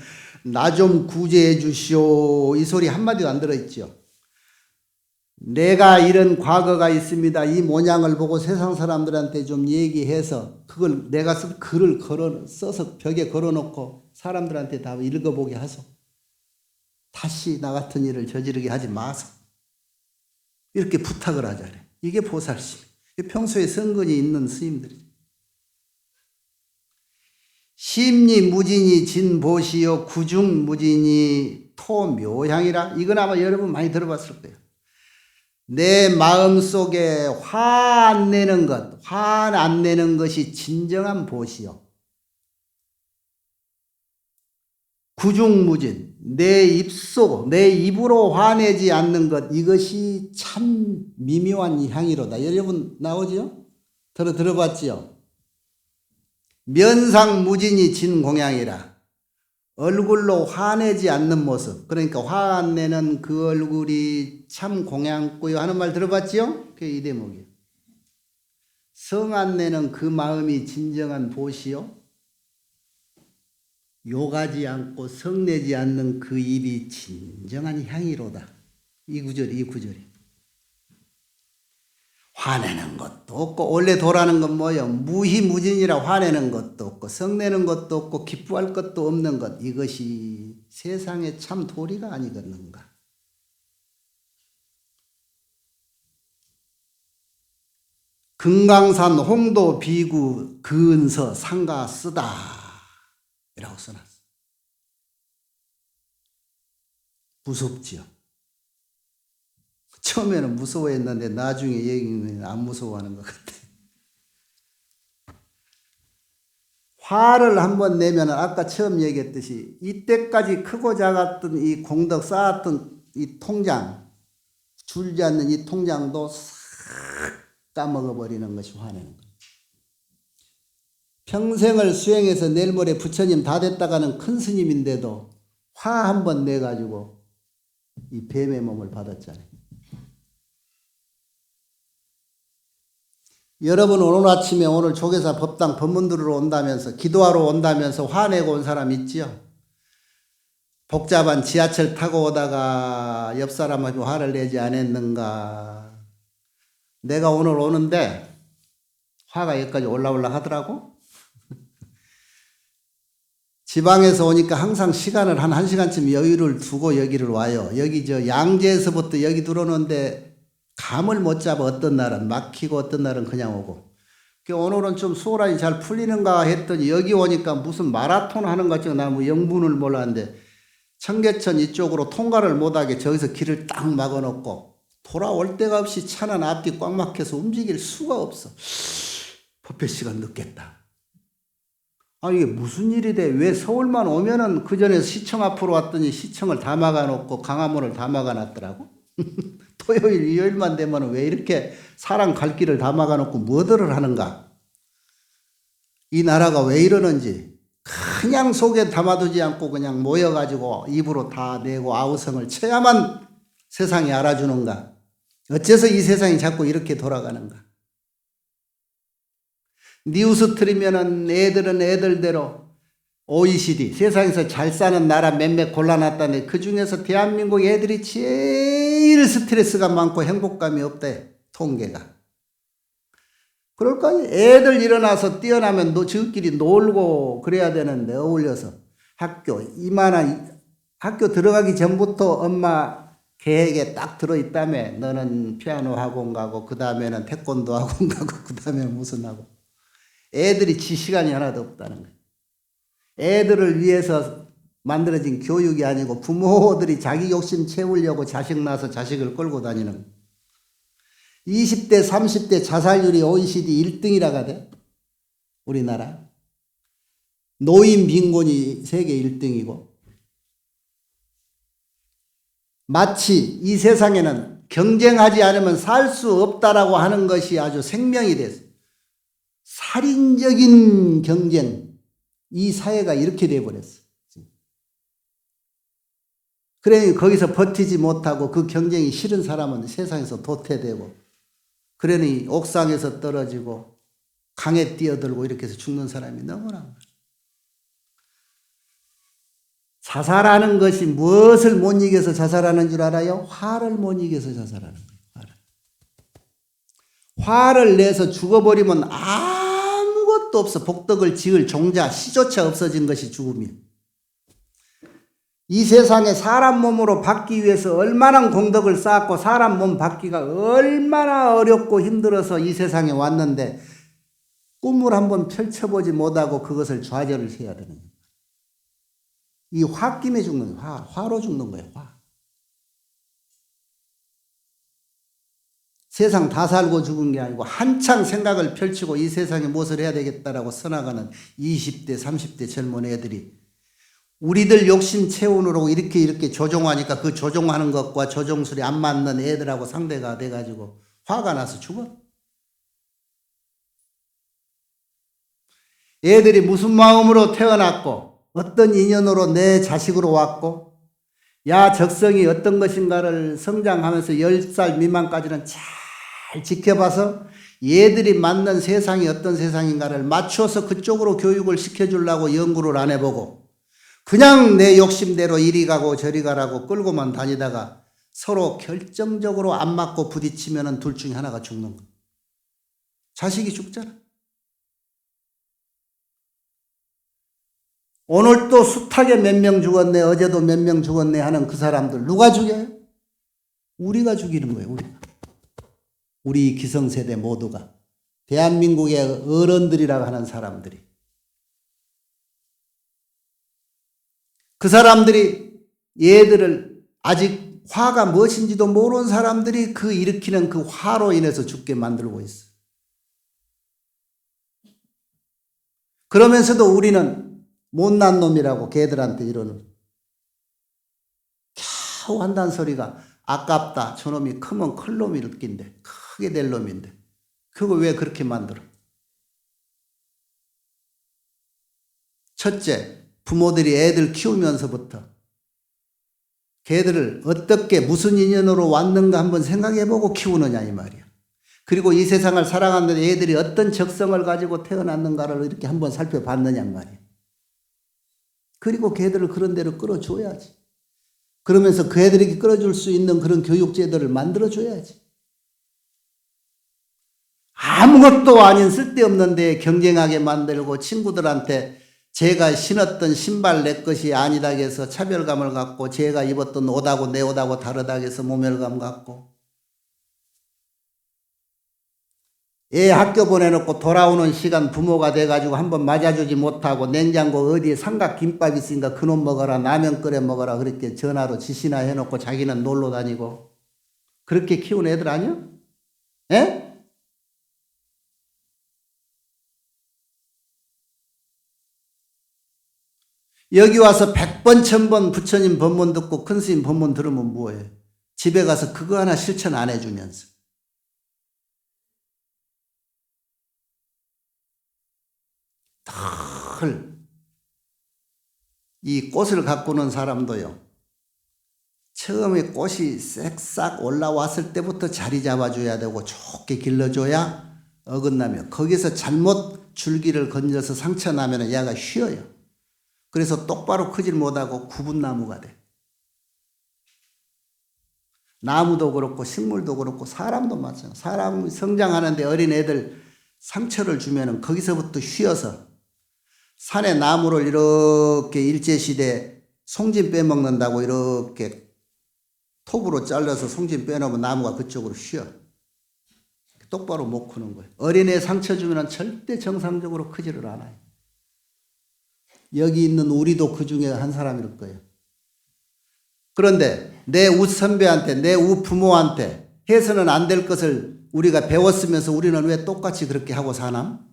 나 좀 구제해 주시오 이 소리 한마디도 안 들어있죠. 내가 이런 과거가 있습니다. 이 모양을 보고 세상 사람들한테 좀 얘기해서 그걸 내가 쓴 글을 써서 벽에 걸어놓고 사람들한테 다 읽어보게 하소. 다시 나 같은 일을 저지르게 하지 마소. 이렇게 부탁을 하잖아요. 이게 보살심. 평소에 성근이 있는 스님들이죠. 심리 무진이 진보시요 구중 무진이 토묘향이라. 이건 아마 여러분 많이 들어봤을 거예요. 내 마음속에 화 안 내는 것, 화 안 내는 것이 진정한 보시요. 구중무진, 내 입속, 내 입으로 화내지 않는 것, 이것이 참 미묘한 향이로다. 여러분 나오지요? 들어봤지요? 면상무진이 진공양이라. 얼굴로 화내지 않는 모습, 그러니까 화 안 내는 그 얼굴이 참 공양고요 하는 말 들어봤지요? 그게 이 대목이에요. 성 안 내는 그 마음이 진정한 보시요. 욕하지 않고 성내지 않는 그 입이 진정한 향이로다. 이 구절이. 화내는 것도 없고 원래 도라는 건 뭐예요? 무희무진이라 화내는 것도 없고 성내는 것도 없고 기뻐할 것도 없는 것. 이것이 세상의 참 도리가 아니겠는가. 금강산 홍도 비구 근서 상가 쓰다 이라고 써놨어. 무섭지요. 처음에는 무서워했는데 나중에 얘기는 안 무서워하는 것 같아. 화를 한번 내면 아까 처음 얘기했듯이 이때까지 크고 작았던 이 공덕 쌓았던 이 통장, 줄지 않는 이 통장도 싹 까먹어버리는 것이 화내는 거예요. 평생을 수행해서 내일 모레 부처님 다 됐다가는 큰 스님인데도 화 한번 내가지고 이 뱀의 몸을 받았잖아요. 여러분 오늘 아침에 오늘 조계사 법당 법문 들으러 온다면서 기도하러 온다면서 화내고 온 사람 있지요? 복잡한 지하철 타고 오다가 옆 사람한테 화를 내지 않았는가? 내가 오늘 오는데 화가 여기까지 올라올라 하더라고? 지방에서 오니까 항상 시간을 한 1시간쯤 여유를 두고 여기를 와요. 여기 저 양재에서부터 여기 들어오는데 감을 못 잡아. 어떤 날은 막히고 어떤 날은 그냥 오고. 오늘은 좀 수월하게 잘 풀리는가 했더니 여기 오니까 무슨 마라톤 하는 것 같지. 나 뭐 영분을 몰랐는데 청계천 이쪽으로 통과를 못하게 저기서 길을 딱 막아놓고 돌아올 데가 없이 차는 앞뒤 꽉 막혀서 움직일 수가 없어. 법회 시간 늦겠다. 아, 이게 무슨 일이 돼? 왜 서울만 오면은 그 전에 시청 앞으로 왔더니 시청을 다 막아놓고 강화문을 다 막아놨더라고? 토요일, 일요일만 되면 왜 이렇게 사람 갈 길을 다 막아놓고 뭐들을 하는가? 이 나라가 왜 이러는지 그냥 속에 담아두지 않고 그냥 모여가지고 입으로 다 내고 아우성을 쳐야만 세상이 알아주는가? 어째서 이 세상이 자꾸 이렇게 돌아가는가? 뉴스 틀으면은 애들은 애들대로 OECD 세상에서 잘 사는 나라 몇몇 골라놨다네. 그 중에서 대한민국 애들이 제일 스트레스가 많고 행복감이 없대. 통계가. 그럴까? 애들 일어나서 뛰어나면 저끼리 놀고 그래야 되는데 어울려서 이만한 학교 들어가기 전부터 엄마 계획에 딱 들어있다며. 너는 피아노 학원 가고 그 다음에는 태권도 학원 가고 그 다음에 무슨 학원. 애들이 지 시간이 하나도 없다는 거예요. 애들을 위해서 만들어진 교육이 아니고 부모들이 자기 욕심 채우려고 자식 낳아서 자식을 끌고 다니는 거예요. 20대 30대 자살률이 OECD 1등이라고 하대. 우리나라. 노인 빈곤이 세계 1등이고 마치 이 세상에는 경쟁하지 않으면 살 수 없다라고 하는 것이 아주 생명이 됐어. 살인적인 경쟁. 이 사회가 이렇게 돼버렸어. 그러니 거기서 버티지 못하고 그 경쟁이 싫은 사람은 세상에서 도태되고 그러니 옥상에서 떨어지고 강에 뛰어들고 이렇게 해서 죽는 사람이 너무나 많아. 자살하는 것이 무엇을 못 이겨서 자살하는 줄 알아요? 화를 못 이겨서 자살하는 거예요. 화를 내서 죽어버리면 아무것도 없어. 복덕을 지을 종자 씨조차 없어진 것이 죽음이에요. 이 세상에 사람 몸으로 받기 위해서 얼마나 공덕을 쌓았고 사람 몸 받기가 얼마나 어렵고 힘들어서 이 세상에 왔는데 꿈을 한번 펼쳐보지 못하고 그것을 좌절을 해야 되는 거예요. 이 홧김에 죽는 거예요. 화로 죽는 거예요. 화. 세상 다 살고 죽은 게 아니고 한창 생각을 펼치고 이 세상에 무엇을 해야 되겠다라고 써나가는 20대 30대 젊은 애들이 우리들 욕심 채우느라고 이렇게 조종하니까 그 조종하는 것과 조종술이 안 맞는 애들하고 상대가 돼가지고 화가 나서 죽어. 애들이 무슨 마음으로 태어났고 어떤 인연으로 내 자식으로 왔고 야 적성이 어떤 것인가를 성장하면서 10살 미만까지는 잘 지켜봐서 얘들이 맞는 세상이 어떤 세상인가를 맞춰서 그쪽으로 교육을 시켜주려고 연구를 안 해보고 그냥 내 욕심대로 이리 가고 저리 가라고 끌고만 다니다가 서로 결정적으로 안 맞고 부딪히면 둘 중에 하나가 죽는 거야. 자식이 죽잖아. 오늘 또 숱하게 몇 명 죽었네, 어제도 몇 명 죽었네 하는 그 사람들 누가 죽여요? 우리가 죽이는 거예요. 우리 기성세대 모두가. 대한민국의 어른들이라고 하는 사람들이. 그 사람들이 얘들을 아직 화가 무엇인지도 모르는 사람들이 그 일으키는 그 화로 인해서 죽게 만들고 있어. 그러면서도 우리는 못난 놈이라고 걔들한테 이러는. 겨우 한다는 소리가 아깝다. 저놈이 크면 클 놈이 느낀대. 크게 될 놈인데. 그거 왜 그렇게 만들어? 첫째, 부모들이 애들 키우면서부터 걔들을 어떻게 무슨 인연으로 왔는가 한번 생각해보고 키우느냐 이 말이야. 그리고 이 세상을 살아가는 애들이 어떤 적성을 가지고 태어났는가를 이렇게 한번 살펴봤느냐 말이야. 그리고 걔들을 그런 데로 끌어줘야지. 그러면서 그 애들에게 끌어줄 수 있는 그런 교육제도를 만들어줘야지. 아무것도 아닌 쓸데없는 데에 경쟁하게 만들고 친구들한테 제가 신었던 신발 내 것이 아니다 해서 차별감을 갖고 제가 입었던 옷하고 내 옷하고 다르다 해서 모멸감 갖고 애 학교 보내놓고 돌아오는 시간 부모가 돼가지고 한번 맞아주지 못하고 냉장고 어디에 삼각김밥 있으니까 그놈 먹어라 라면 끓여 먹어라 그렇게 전화로 지시나 해놓고 자기는 놀러 다니고 그렇게 키운 애들 아니야? 에? 여기 와서 100번 1000번 부처님 법문 듣고 큰 스님 법문 들으면 뭐해? 집에 가서 그거 하나 실천 안 해주면서 늘 이 꽃을 가꾸는 사람도요. 처음에 꽃이 싹싹 올라왔을 때부터 자리 잡아줘야 되고 좋게 길러줘야 어긋나며 거기서 잘못 줄기를 건져서 상처 나면 얘가 쉬어요. 그래서 똑바로 크질 못하고 구분나무가 돼. 나무도 그렇고 식물도 그렇고 사람도 마찬가지야. 사람이 성장하는데 어린애들 상처를 주면 거기서부터 쉬어서 산에 나무를 이렇게 일제시대 송진 빼먹는다고 이렇게 톱으로 잘라서 송진 빼놓으면 나무가 그쪽으로 쉬어. 똑바로 못 크는 거예요. 어린애 상처 주면 절대 정상적으로 크지를 않아요. 여기 있는 우리도 그 중에 한 사람일 거예요. 그런데 내 웃선배한테 내 우부모한테 해서는 안 될 것을 우리가 배웠으면서 우리는 왜 똑같이 그렇게 하고 사남?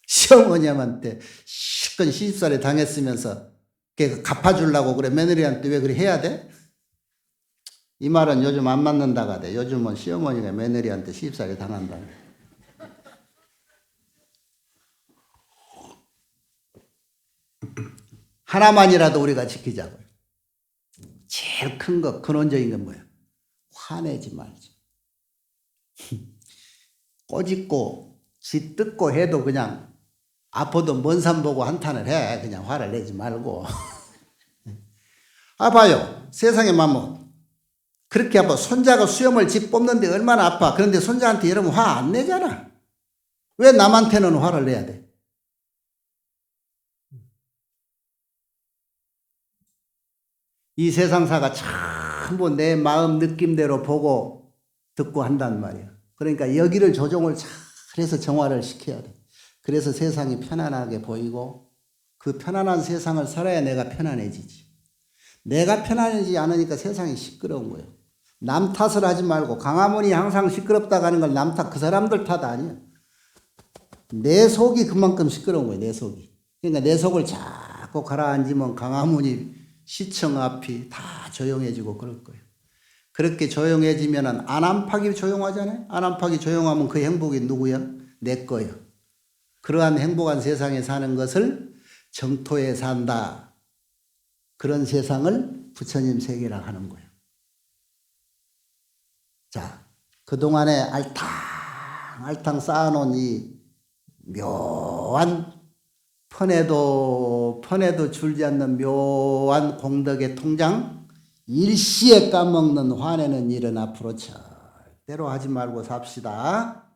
시어머니한테 실컷 시집살이 당했으면서 걔 갚아주려고 그래. 며느리한테 왜 그래 해야 돼? 이 말은 요즘 안 맞는다가 돼. 요즘은 시어머니가 며느리한테 시집살이 당한다. 하나만이라도 우리가 지키자고요. 제일 큰 거, 근원적인 건 뭐야? 화내지 말자. 꼬집고 지 뜯고 해도 그냥 아파도 먼 산 보고 한탄을 해. 그냥 화를 내지 말고. 아 봐요. 세상에 맘은 그렇게 아파. 손자가 수염을 집 뽑는데 얼마나 아파. 그런데 손자한테 이러면 화 안 내잖아. 왜 남한테는 화를 내야 돼? 이 세상사가 전부 내 마음 느낌대로 보고 듣고 한단 말이야. 그러니까 여기를 조정을 잘해서 정화를 시켜야 돼. 그래서 세상이 편안하게 보이고 그 편안한 세상을 살아야 내가 편안해지지. 내가 편안해지지 않으니까 세상이 시끄러운 거예요. 남 탓을 하지 말고 강화문이 항상 시끄럽다고 하는 건 남 탓, 그 사람들 탓 아니야. 내 속이 그만큼 시끄러운 거예요. 내 속이. 그러니까 내 속을 자꾸 가라앉으면 강화문이 시청 앞이 다 조용해지고 그럴 거예요. 그렇게 조용해지면 안암팍이 조용하잖아요. 안암팍이 조용하면 그 행복이 누구야? 내 거예요. 그러한 행복한 세상에 사는 것을 정토에 산다. 그런 세상을 부처님 세계라 하는 거예요. 자, 그동안에 알탕 쌓아놓은 이 묘한 펀해도 줄지 않는 묘한 공덕의 통장, 일시에 까먹는 화내는 일은 앞으로 절대로 하지 말고 삽시다.